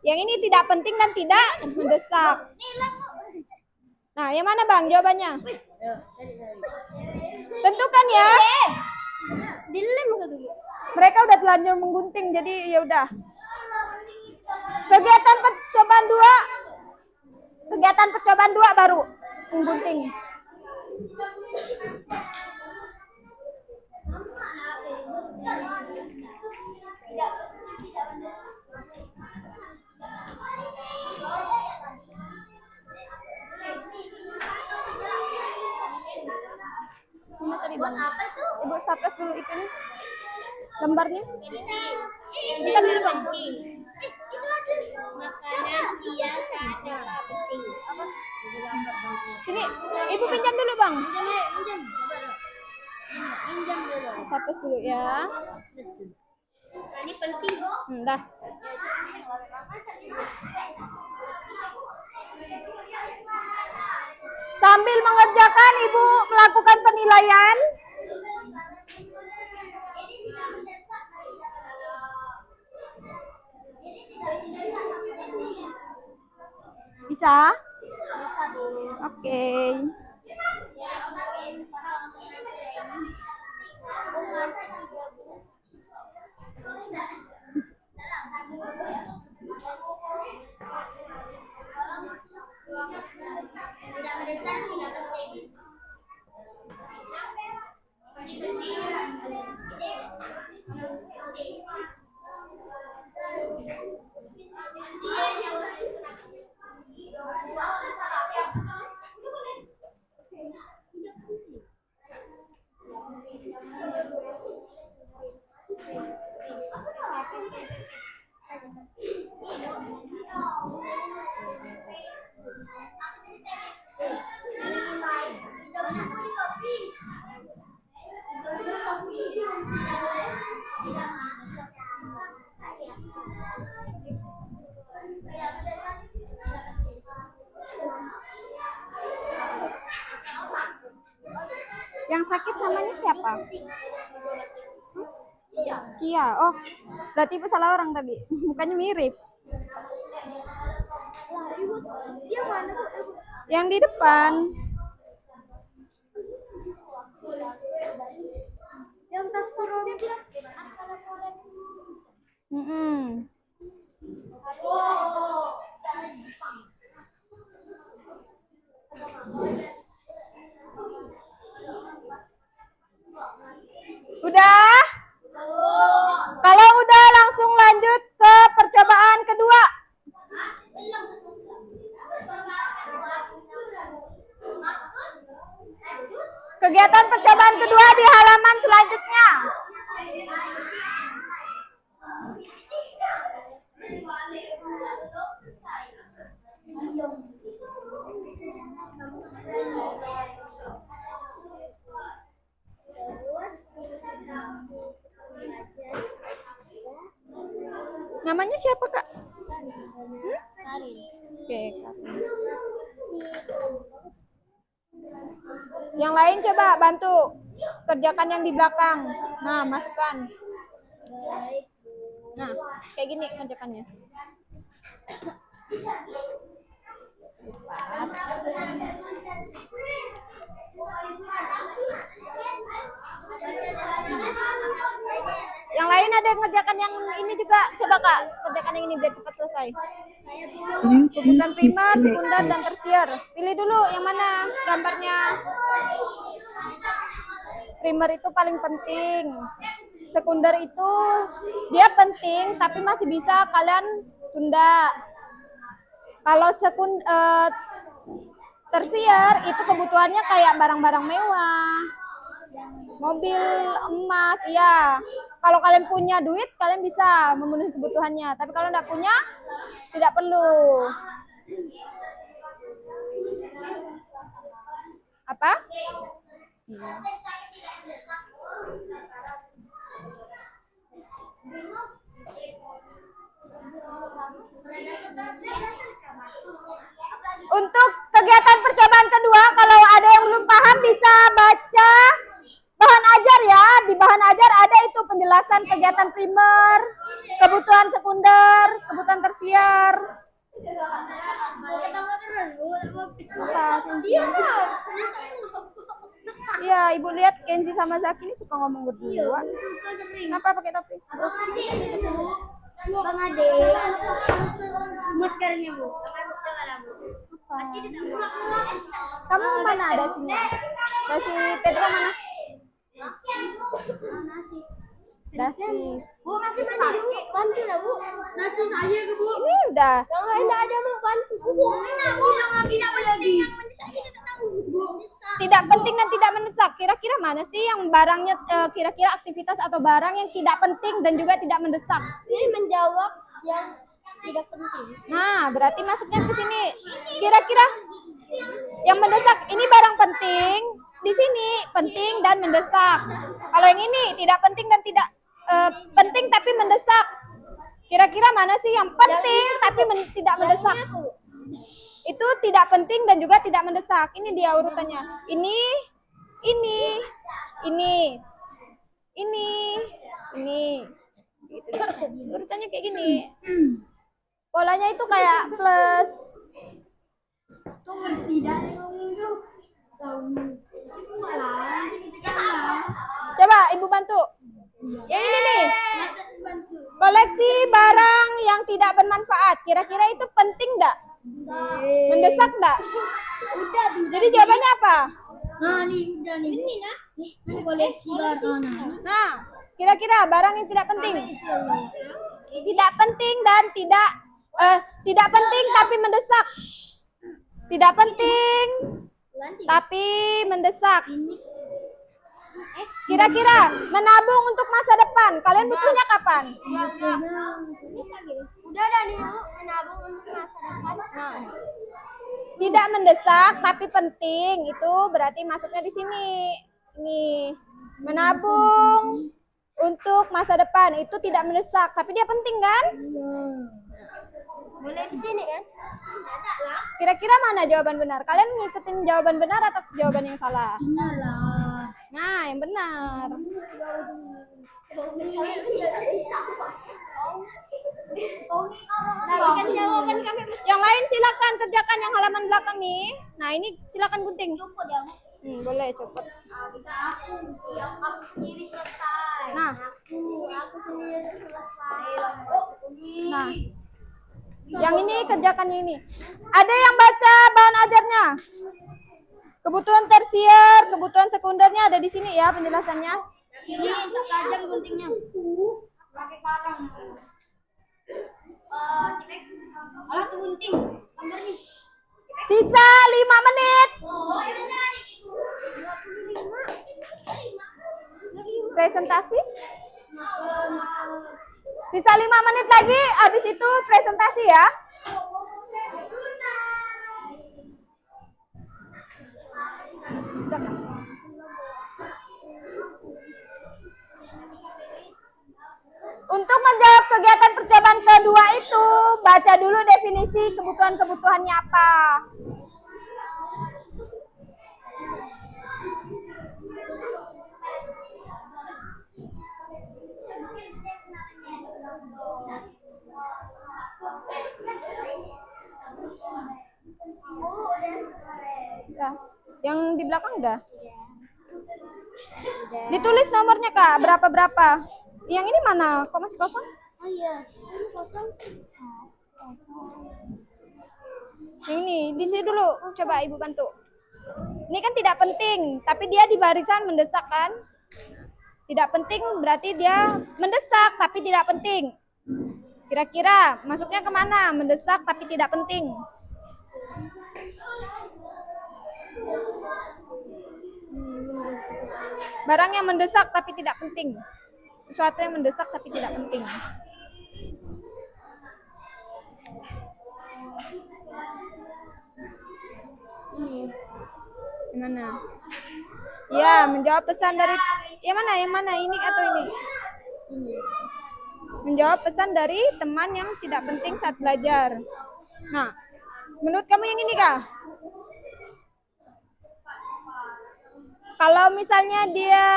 Yang ini tidak penting dan tidak mendesak. Nah, yang mana, Bang, jawabannya? Tentukan ya. dilem ke dulu. Mereka udah telanjur menggunting, jadi ya udah. Kegiatan percobaan 2. Kegiatan percobaan 2 baru menggunting. Ini tadi Bang. Apa itu? Ibu staples dulu itu nih. Lembarnya. Ini kan penting. Itu ada makanan siang saat yang penting. Apa? Sini, Ibu pinjam dulu, Bang. Pinjam. Pinjam dulu. Staples dulu ya. Ini penting. Dah. Sambil mengerjakan, Ibu melakukan penilaian. Bisa? Oke. Tidak mendesak, tidak penting. Yang sakit namanya siapa? Kia. Oh, berarti ibu salah orang tadi. Mukanya mirip. Dia mana bu? Yang di depan. Yang tas corona. Mm-mm. Udah? Kalau udah langsung lanjut ke percobaan kedua. Kegiatan percobaan kedua di halaman selanjutnya. Namanya siapa, Kak? Karin. Oke, Kak. Yang lain coba bantu kerjakan yang di belakang. Nah, masukkan. Baik. Nah, kayak gini kerjakannya. Yang lain ada yang ngerjakan yang ini juga. Coba Kak, kerjakan yang ini biar cepat selesai. Saya dulu. Bukan primer, sekunder, dan tersier. Pilih dulu yang mana gambarnya. Primer itu paling penting. Sekunder itu dia penting, tapi masih bisa kalian tunda. Kalau tersier itu kebutuhannya kayak barang-barang mewah, mobil, emas, iya. Kalau kalian punya duit, kalian bisa memenuhi kebutuhannya. Tapi kalau tidak punya, tidak perlu. Apa? Untuk kegiatan percobaan kedua, kalau ada yang belum paham bisa baca bahan ajar ya. Di bahan ajar ada itu penjelasan kegiatan primer, kebutuhan sekunder, kebutuhan tersier. Iya, Ibu lihat Kenzi sama Zaki ini suka ngomong berdua. Kenapa pakai topi? Bang Ade, maskernya bu. Pasti Kamu mana ada sini? Dasi Pedro mana? nasi. Dasi. Bu masih mandi dulu, bantu lah bu. Nasi saya ke bu. Ini udah. Yang lain tidak ada mau bantu. Bu, tidak lagi. Tidak penting dan tidak mendesak. Kira-kira mana sih yang barangnya kira-kira aktivitas atau barang yang tidak penting dan juga tidak mendesak? Ini menjawab yang tidak penting. Nah, berarti masuknya ke sini. Kira-kira yang mendesak ini barang penting, di sini penting dan mendesak. Kalau yang ini tidak penting dan tidak penting tapi mendesak. Kira-kira mana sih yang penting tapi tidak mendesak? Itu tidak penting dan juga tidak mendesak. Ini dia urutannya. Ini. Gitu. Urutannya kayak gini. Polanya itu kayak plus. Coba Ibu bantu. Yang ini nih. Koleksi barang yang tidak bermanfaat. Kira-kira itu penting enggak? Mendesak enggak? Udah, Jadi jawabannya apa? Nah, nih udah nih. Ini nah. Ini koleksi barang. Nah, kira-kira barang yang tidak penting. Tidak penting dan tidak penting tapi mendesak. Tidak penting tapi mendesak. Kira-kira menabung untuk masa depan. Kalian butuhnya kapan? Udah dah nih bu, menabung untuk masa depan. Nah, tidak mendesak tapi penting itu berarti masuknya di sini. Ini menabung untuk masa depan itu tidak mendesak tapi dia penting kan? Boleh di sini kan? Tidak lah. Kira-kira mana jawaban benar? Kalian ngikutin jawaban benar atau jawaban yang salah? Benar lah. Nah, yang benar. Berikan jawaban kami. Yang lain silakan kerjakan yang halaman belakang nih. Nah, ini silakan gunting. Cukup ya. Boleh copot. Aku sendiri selesai. Nah. Aku sendiri selesai. Nah, yang ini kerjakan yang ini. Ada yang baca bahan ajarnya? Kebutuhan tersier, kebutuhan sekundernya ada di sini ya penjelasannya. Ini tajam guntingnya. Pakai karang. Alat gunting. Gambarnya. Sisa 5 menit. Presentasi. Sisa 5 menit lagi, habis itu presentasi ya. Sudah kan? Untuk menjawab kegiatan percobaan kedua itu, baca dulu definisi kebutuhan-kebutuhannya apa. Udah. Yang di belakang udah? Ditulis nomornya Kak, berapa-berapa. Yang ini mana? Kok masih kosong? Oh iya, ini kosong. Yang ini, di sini dulu. Coba Ibu bantu. Ini kan tidak penting, tapi dia di barisan mendesak kan? Tidak penting berarti dia mendesak, tapi tidak penting. Kira-kira masuknya kemana? Mendesak, tapi tidak penting. Barang yang mendesak, tapi tidak penting. Sesuatu yang mendesak, tapi tidak penting. Ini. Gimana? Ya, menjawab pesan dari yang mana? Yang mana? Ini atau ini? Ini. Menjawab pesan dari teman yang tidak penting saat belajar. Nah, menurut kamu yang ini Kak? Kalau misalnya dia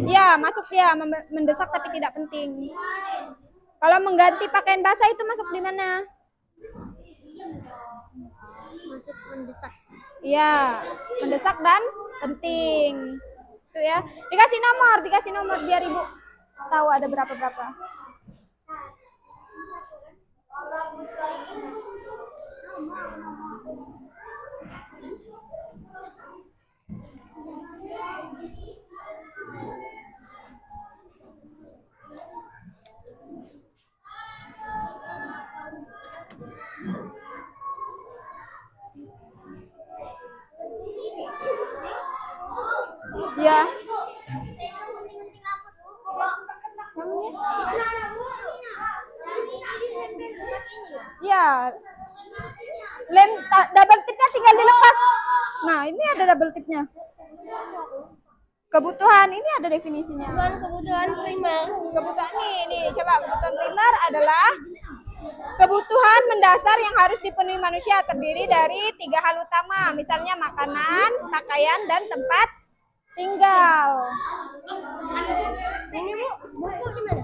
ya masuk dia mendesak tapi tidak penting. Kalau mengganti pakaian basah itu masuk di mana? Masuk mendesak. Iya, mendesak dan penting. Itu ya. Dikasih nomor biar Ibu tahu ada berapa-berapa. Ya. Ya. Lem double tipnya tinggal dilepas. Nah, ini ada double tipnya. Kebutuhan ini ada definisinya. Kebutuhan primer. Kebutuhan nih, coba kebutuhan primer adalah kebutuhan mendasar yang harus dipenuhi manusia, terdiri dari 3 hal utama, misalnya makanan, pakaian, dan tempat tinggal. Ini buku di mana?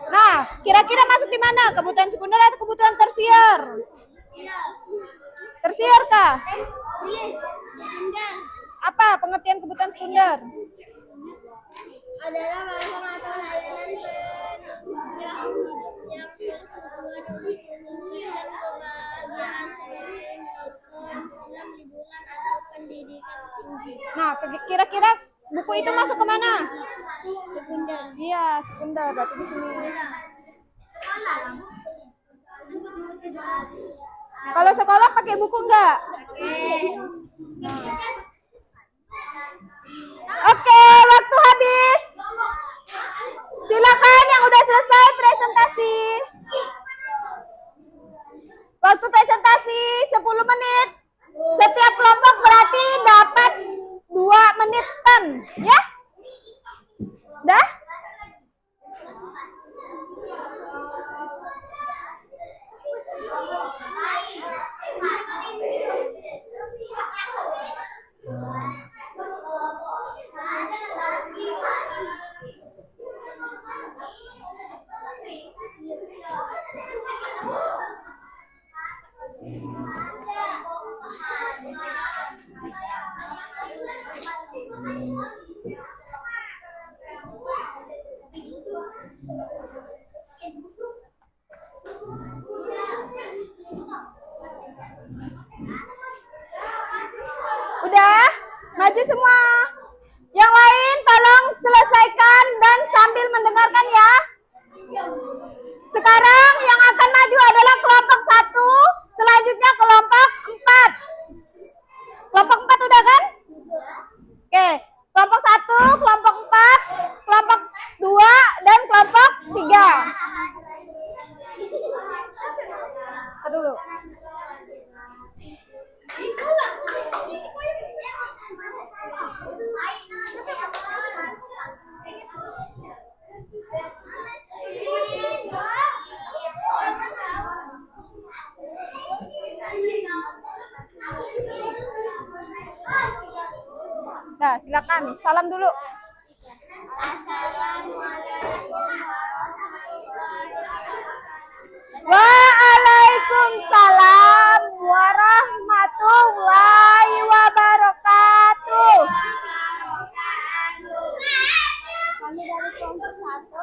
Nah, kira-kira masuk di mana? Kebutuhan sekunder atau kebutuhan tersier? Tersier kah? Apa pengertian kebutuhan sekunder? Adalah barang atau layanan penunjang hidup yang bertujuan untuk memberikan kebahagiaan seperti nonton film, liburan, atau pendidikan tinggi. Nah, kira-kira buku itu masuk ke mana? Sekunder. Iya, sekunder. Berarti di sini. Kalau sekolah pakai buku enggak? Oke, waktu habis. Silakan yang udah selesai presentasi. Waktu presentasi 10 menit. Setiap kelompok berarti dapat 2 menitan, ya? Dah? Udah? Maju semua. Yang lain tolong selesaikan dan sambil mendengarkan ya. Sekarang yang akan maju adalah kelompok 1, selanjutnya kelompok 4. Kelompok 4 udah kan? Oke, kelompok 1, kelompok 4, kelompok 2, dan kelompok 3. Dulu. Nah, silakan. Salam dulu. Waalaikumsalam warahmatullahi wabarakatuh. Kami dari kelompok 1.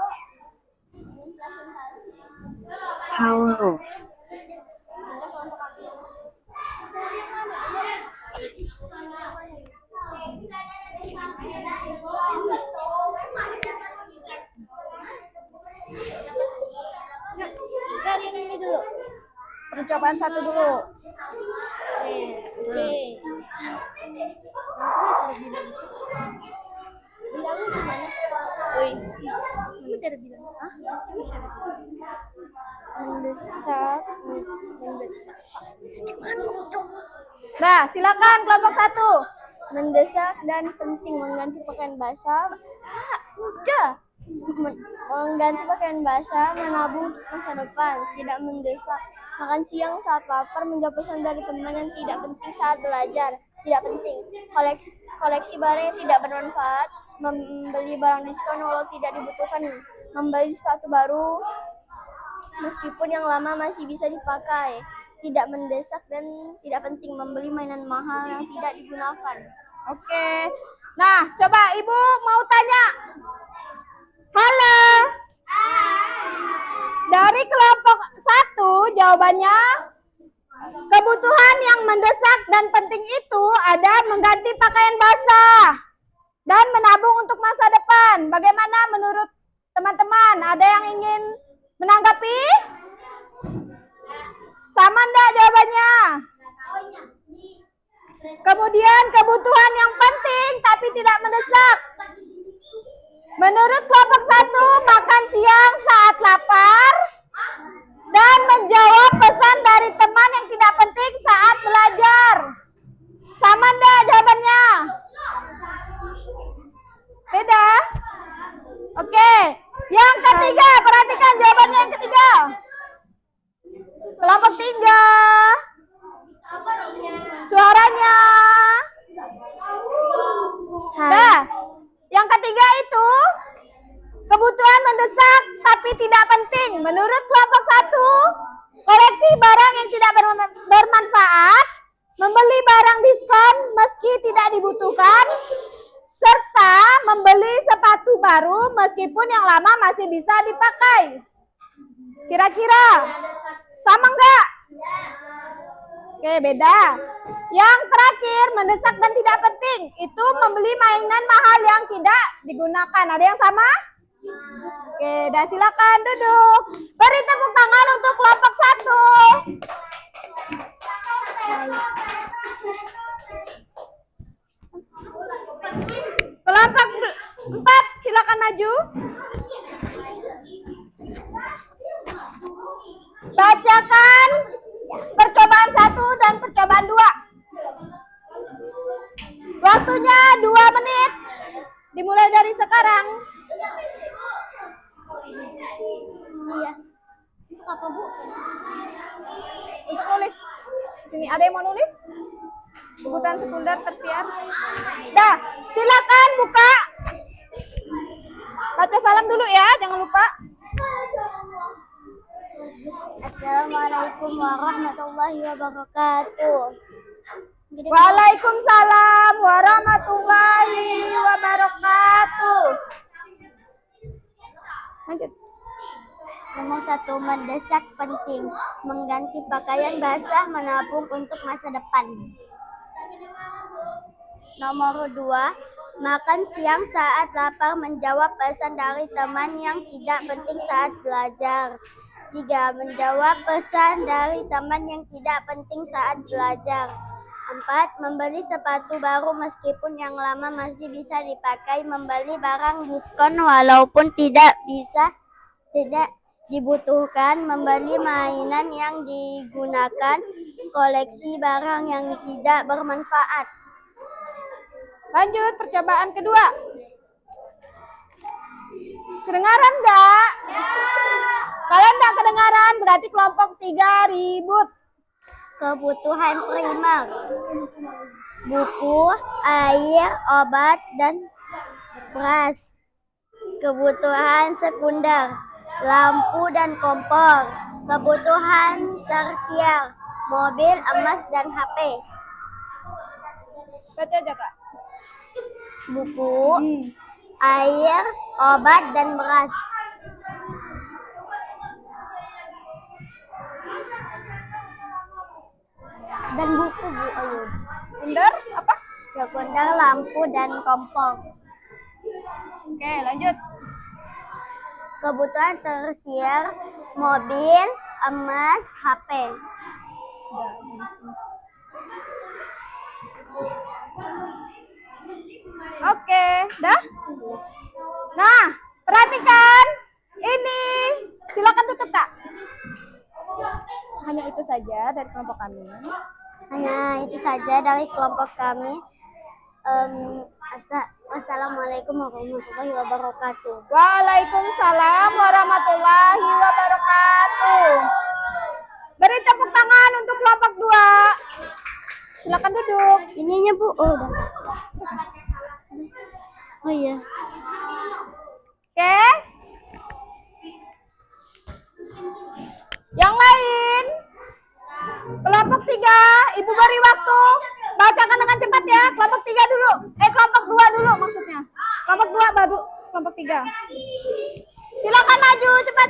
Halo. Dari yang ini dulu. Percobaan 1 dulu. Oke. Bilangnya gimana? Oi. Kamu cara bilang? Hah? Kamu cara bilang? Mendesak. Nah, silakan kelompok 1. Mendesak dan penting mengganti pakaian basah. Udah. Mengganti pakaian basah, menabung untuk masa depan, tidak mendesak. Makan siang saat lapar, menjawab pesan dari teman yang tidak penting saat belajar, tidak penting. Koleksi barang yang tidak bermanfaat, membeli barang diskon walau tidak dibutuhkan, membeli sepatu baru meskipun yang lama masih bisa dipakai, tidak mendesak dan tidak penting, membeli mainan mahal yang tidak digunakan. Oke. Nah, coba Ibu mau tanya. Halo. Dari kelompok 1 jawabannya kebutuhan yang mendesak dan penting itu ada mengganti pakaian basah dan menabung untuk masa depan. Bagaimana menurut teman-teman? Ada yang ingin menanggapi? Sama enggak jawabannya? Kemudian kebutuhan yang penting tapi tidak mendesak. Menurut kelompok 1, makan siang saat lapar dan menjawab pesan dari teman yang tidak penting saat belajar. Sama enggak jawabannya? Beda? Oke. Yang ketiga, perhatikan jawabannya yang ketiga. Kelompok 3. Suaranya. Nah, yang ketiga itu kebutuhan mendesak tapi tidak penting. Menurut kelompok 1, koleksi barang yang tidak bermanfaat, membeli barang diskon meski tidak dibutuhkan, serta membeli sepatu baru meskipun yang lama masih bisa dipakai. Kira-kira sama enggak? Oke, beda. Yang terakhir, mendesak dan tidak penting, itu membeli mainan mahal yang tidak digunakan. Ada yang sama? Oke, dah silakan duduk. Beri tepuk tangan untuk kelompok 1. Kelompok 4, silakan maju. Bacakan percobaan 1 dan percobaan 2. Waktunya 2 menit. Dimulai dari sekarang. Iya. Apa, Bu? Untuk nulis. Sini ada yang mau nulis? Kebutuhan sekunder tersier. Dah, silakan buka. Baca salam dulu ya, jangan lupa. Assalamualaikum warahmatullahi wabarakatuh. Waalaikumsalam warahmatullahi Lanjut. Nomor 1, mendesak penting, mengganti pakaian basah, menabung untuk masa depan. Nomor 2, makan siang saat lapar, menjawab pesan dari teman yang tidak penting saat belajar. 3, menjawab pesan dari teman yang tidak penting saat belajar. 4, membeli sepatu baru meskipun yang lama masih bisa dipakai, membeli barang diskon walaupun tidak dibutuhkan, membeli mainan yang digunakan, koleksi barang yang tidak bermanfaat. Lanjut, percobaan kedua. Kedengaran nggak? Kalian nggak kedengaran, berarti kelompok 3 ribut. Kebutuhan primer, buku, air, obat, dan beras. Kebutuhan sekunder, lampu dan kompor. Kebutuhan tersier, mobil, emas, dan HP. Baca aja, Kak. Buku, air, obat, dan beras. Dan buku, Bu Ayu. Sekunder apa? Sekunder, lampu, dan kompor. Oke, lanjut. Kebutuhan tersier, mobil, emas, HP. Oke, dah. Nah, perhatikan. Ini, silakan tutup, Kak. Hanya itu saja dari kelompok kami. Hanya itu saja dari kelompok kami. Assalamualaikum warahmatullahi wabarakatuh. Waalaikumsalam warahmatullahi wabarakatuh. Beri tepuk tangan untuk kelompok 2. Silakan duduk. Ininya, Bu. Oh, udah. Oh iya. Oke. Yang lain. Kelompok 3, Ibu beri waktu. Bacakan dengan cepat ya. Kelompok 3 dulu. Kelompok 2 dulu maksudnya. Kelompok 2 baru kelompok 3. Silakan maju, cepat.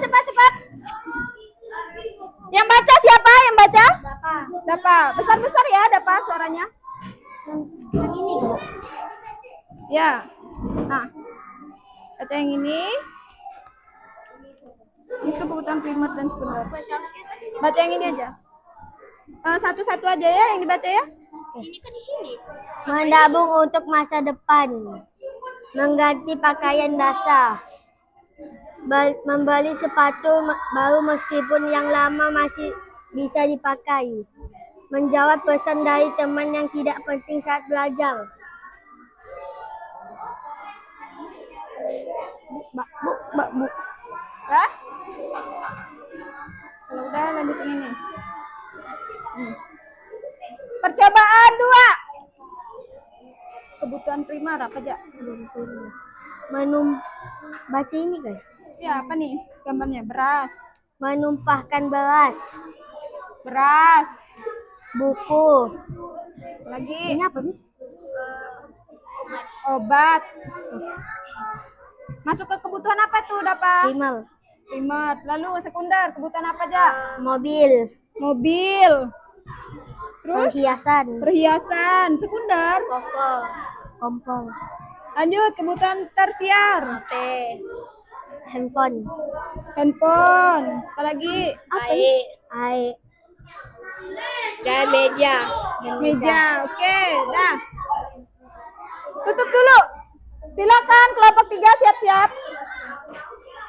Yang baca siapa? Yang baca? Dapa. Besar-besar ya Dapa suaranya. Yang ini, Bu. Ya. Nah. Baca yang ini. Itu kebutuhan primer dan sekunder. Baca yang ini aja. Satu-satu aja ya yang dibaca ya. Ini kan di sini. Menabung untuk masa depan. Mengganti pakaian basah. Membeli sepatu baru meskipun yang lama masih bisa dipakai. Menjawab pesan dari teman yang tidak penting saat belajar. Bu. Hah? Kalau udah lanjutin ini. Percobaan 2. Kebutuhan primer apa aja? Baca ini guys. Ya apa nih gambarnya? Beras. Menumpahkan beras. Beras. Buku. Lagi. Ini apa nih? Obat. Masuk ke kebutuhan apa tuh Dapa? Primer. Lalu sekunder kebutuhan apa aja? Mobil. Terus perhiasan. Sekunder. Kompor. Lanjut kebutuhan tersier. Handphone. Apalagi? Air. Dan meja. Oke, dah. Tutup dulu. Silakan kelompok 3 siap-siap.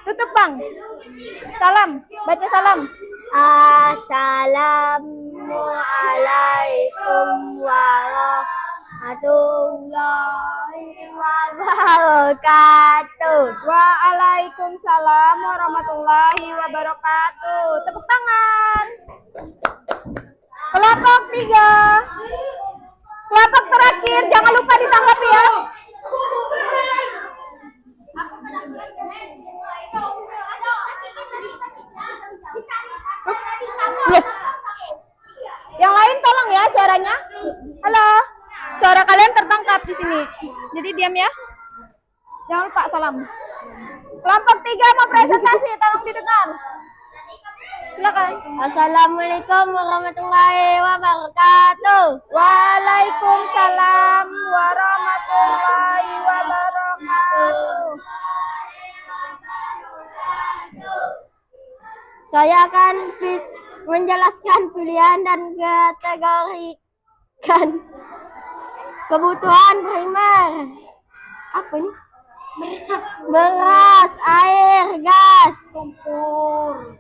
Tutup, Bang. Salam. Baca salam. Assalamualaikum warahmatullahi wabarakatuh. Waalaikumsalam warahmatullahi wabarakatuh. Tepuk tangan. Kelompok 3. Kelompok terakhir, jangan lupa ditanggapi ya. Yang lain tolong ya suaranya. Halo. Suara kalian tertangkap di sini. Jadi diam ya. Jangan lupa salam. Kelompok 3 mau presentasi, tolong didengar. Silakan. Assalamualaikum warahmatullahi wabarakatuh. Waalaikumsalam warahmatullahi wabarakatuh. Saya akan menjelaskan pilihan dan kategorikan kebutuhan primer. Apa ini? Beras, air, gas, kompor.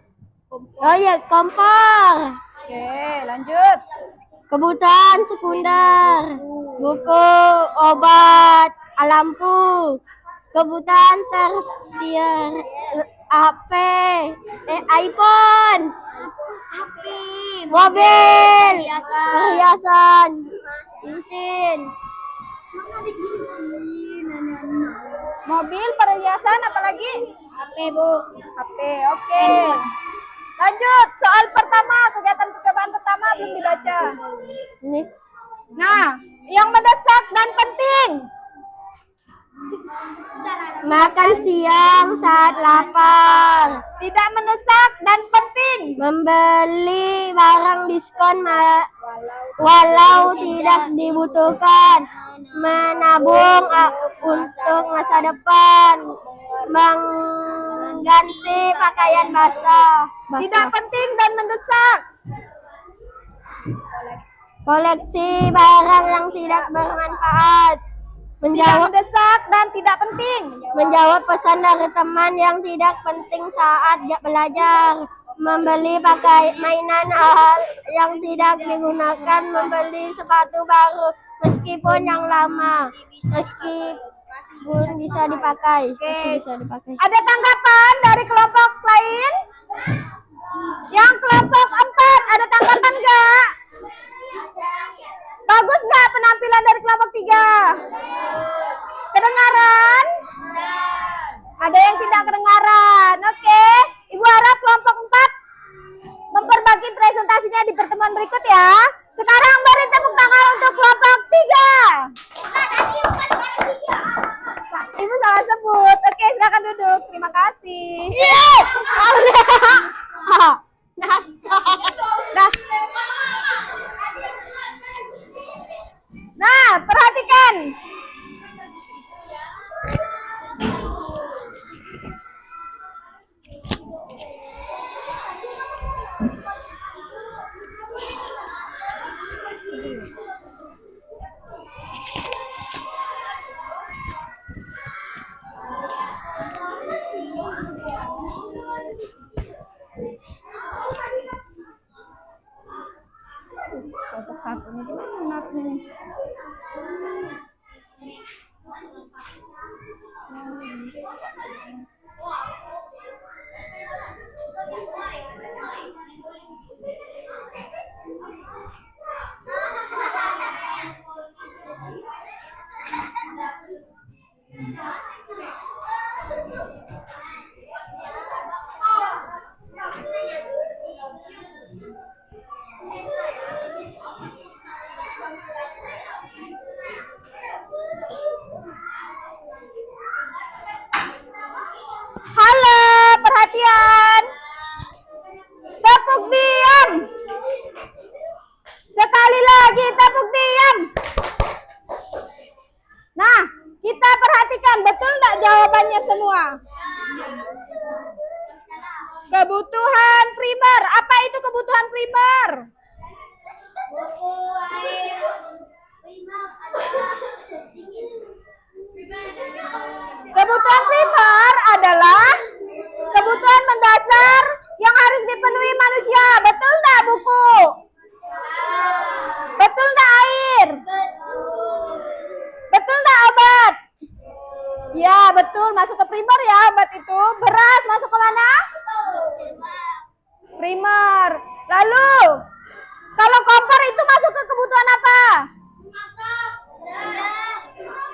Oh iya, kompor. Oke, lanjut. Kebutuhan sekunder, buku, obat, lampu. Kebutuhan tersier, HP, iPhone, mobil, perhiasan, cincin. Mobil, perhiasan, apalagi? HP, Bu. HP, oke. Lanjut, soal pertama, kegiatan percobaan pertama belum dibaca. Ini. Nah, yang mendesak dan penting. Makan siang saat lapar. Tidak mendesak dan penting. Membeli barang diskon walau tidak dibutuhkan. Menabung untuk masa depan. Mengganti pakaian basah. Tidak penting dan mendesak. Koleksi barang yang tidak bermanfaat. Tidak mendesak dan tidak penting. Menjawab pesan dari teman yang tidak penting saat belajar. Membeli mainan hal yang tidak digunakan. Membeli sepatu baru meskipun yang lama. Meskipun bisa dipakai. Bisa dipakai. Ada tanggapan dari kelompok lain? Yang kelompok 4 ada tanggapan nggak? Bagus nggak penampilan dari kelompok 3? Kedengaran? Ada yang tidak kedengaran. Oke. Ibu harap kelompok 4 memperbagi presentasinya di pertemuan berikut ya. Sekarang beri tepuk tangan untuk kelompok 3. Ibu salah sebut. Oke, silakan duduk. Terima kasih. Nah, perhatikan. Kelompok 1 ini gimana nih? Halo, perhatian. Tepuk diam. Sekali lagi tepuk diam. Nah, kita perhatikan betul enggak jawabannya semua? Kebutuhan primer. Apa itu kebutuhan primer? Buku, air, Kebutuhan primer adalah kebutuhan mendasar yang harus dipenuhi manusia. Betul enggak buku? Betul enggak air? Betul enggak obat? Ya, betul. Masuk ke primer ya obat itu. Beras masuk ke mana? Primer. Lalu, kalau kompor itu masuk ke kebutuhan apa?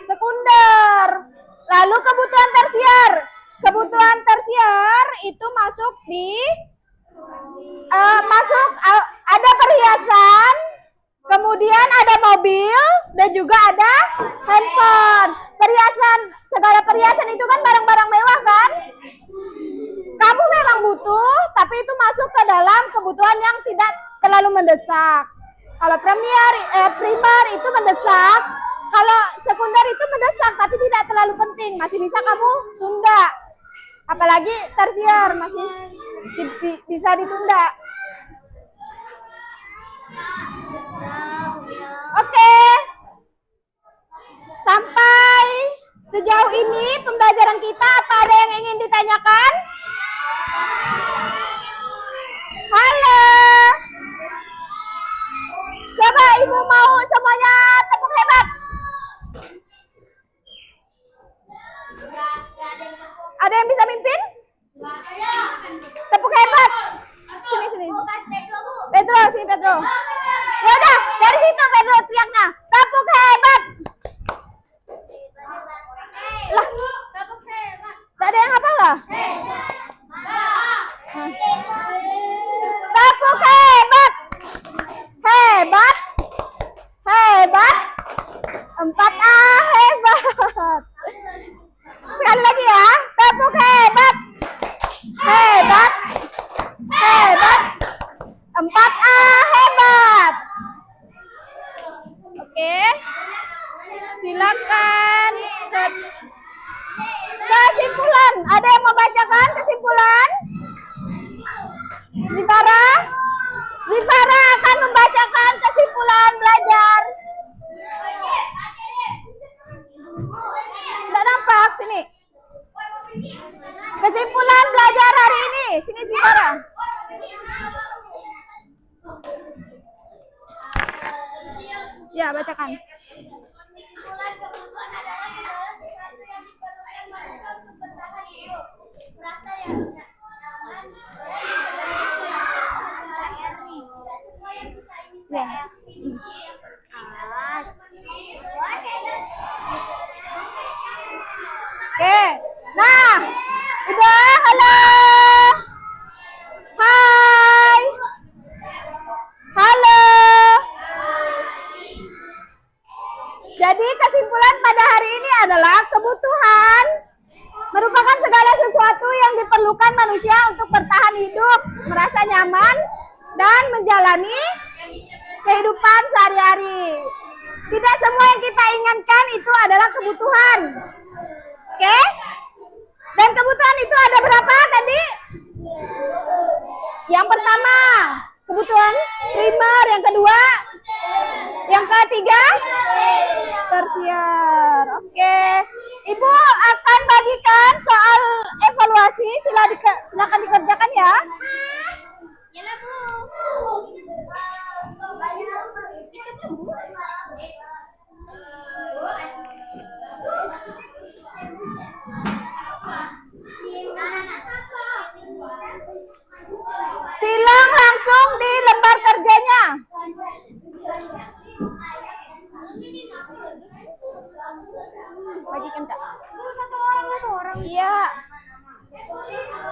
Sekunder. Lalu kebutuhan tersier. Kebutuhan tersier itu masuk di ada perhiasan, kemudian ada mobil dan juga ada handphone. Perhiasan, segala perhiasan itu kan barang-barang mewah kan? tapi itu masuk ke dalam kebutuhan yang tidak terlalu mendesak. Kalau primer itu mendesak, kalau sekunder itu mendesak tapi tidak terlalu penting, masih bisa kamu tunda. Apalagi tersier masih bisa ditunda. Oke. Sampai sejauh ini pembelajaran kita, apa ada yang ingin ditanyakan? Halo. Coba ibu mau semuanya tepuk hebat. Ada yang bisa mimpin? Tepuk hebat. Sini. Pedro, sini Pedro. Ya udah, dari situ Pedro teriaknya. Tepuk hebat. Lah, tak ada yang hafal nggak? Tepuk hebat. Hebat. 4A hebat. Sekali lagi ya. Tepuk hebat. 4A hebat. Oke. Silakan kesimpulan. Ada yang mau bacakan kesimpulan? Zifara akan membacakan kesimpulan belajar. Tidak nampak sini. Kesimpulan belajar hari ini. Sini Zifara. Ya, bacakan. Kesimpulan kebutuhan adalah segala sesuatu yang diperlukan manusia untuk bertahan hidup, merasa yang nyaman, dan tidak semua yang kita miliki yang Oke. Nah, udah, halo. Hai. Halo. Jadi kesimpulan pada hari ini adalah kebutuhan merupakan segala sesuatu yang diperlukan manusia untuk bertahan hidup, merasa nyaman, dan menjalani kehidupan sehari-hari. Tidak semua yang kita inginkan itu adalah kebutuhan. Oke? Dan kebutuhan itu ada berapa tadi? Yang pertama, kebutuhan primer. Yang kedua, yang ketiga, tersier. Oke. Ibu akan bagikan soal evaluasi. Silakan dikerjakan ya. Ya Bu. Silang langsung di lembar kerjanya. Bagikan Kak. Iya.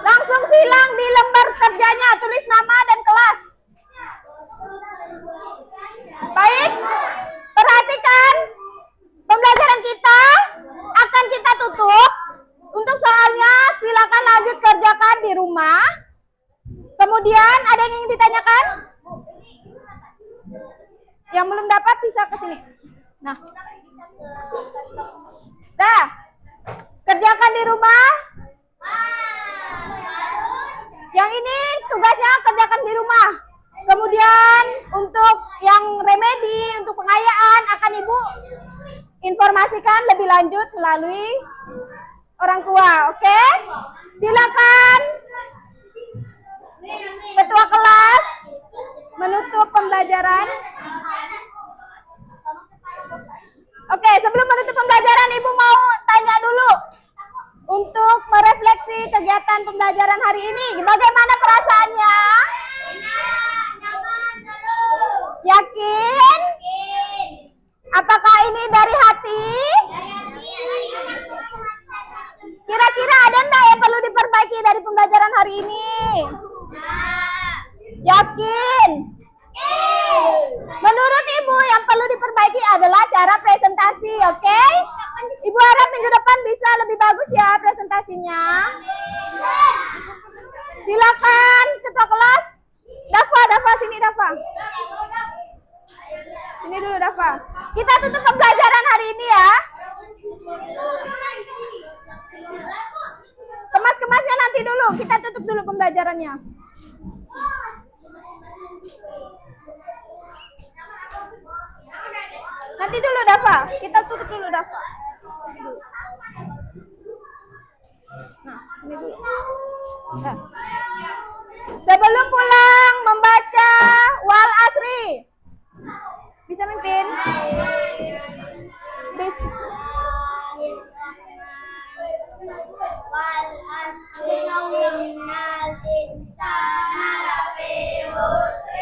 Langsung silang di lembar kerjanya, tulis nama dan kelas. Baik, perhatikan pembelajaran kita akan kita tutup. Untuk soalnya silakan lanjut kerjakan di rumah. Kemudian ada yang ingin ditanyakan? Yang belum dapat bisa ke sini. Nah. Dah. Kerjakan di rumah. Yang ini tugasnya kerjakan di rumah. Kemudian untuk yang remedi, untuk pengayaan akan Ibu informasikan lebih lanjut melalui orang tua, oke? Silakan ketua kelas menutup pembelajaran. Oke, sebelum menutup pembelajaran Ibu mau tanya dulu. Untuk merefleksi kegiatan pembelajaran hari ini, bagaimana perasaannya? Yakin? Apakah ini dari hati? Kira-kira ada enggak yang perlu diperbaiki dari pembelajaran hari ini? Yakin? Menurut Ibu yang perlu diperbaiki adalah cara presentasi, oke? Ibu harap minggu depan bisa lebih bagus ya presentasinya. Silakan ketua kelas. Dafa, sini Dafa. Sini dulu Dafa. Kita tutup pembelajaran hari ini ya. Kemas-kemasnya nanti dulu. Kita tutup dulu pembelajarannya. Nanti dulu Dafa. Kita tutup dulu Dafa. Sini dulu. Nah, sini dulu. Nah. Sebelum pulang membaca wal asri. Bisa mimpin? Wal asri innal insana lafi khusr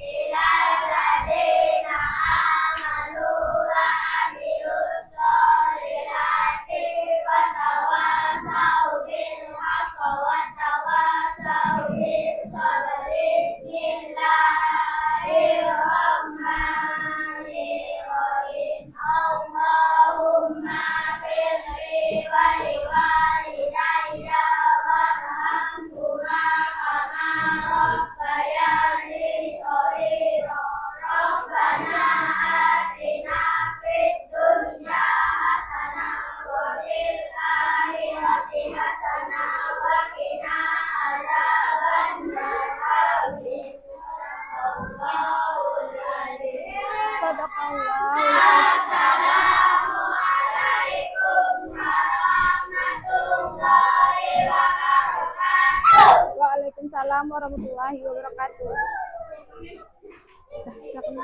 illa alladziina aamanu wa amilus solihati wa tawassaw bil haqqi wa tawassaw bis sabri. Bismillahirrahmanirrahim. Allahumma firli wa liwalidayya warhamhuma kama rabbayani shaghira. Rabbana atina fid dunya hasanah wa fil akhirati hasanah wa qina adzabannar. Amin. Sadaqallahul azim. Assalamualaikum warahmatullahi wabarakatuh. Waalaikumsalam warahmatullahi wabarakatuh. Silakan.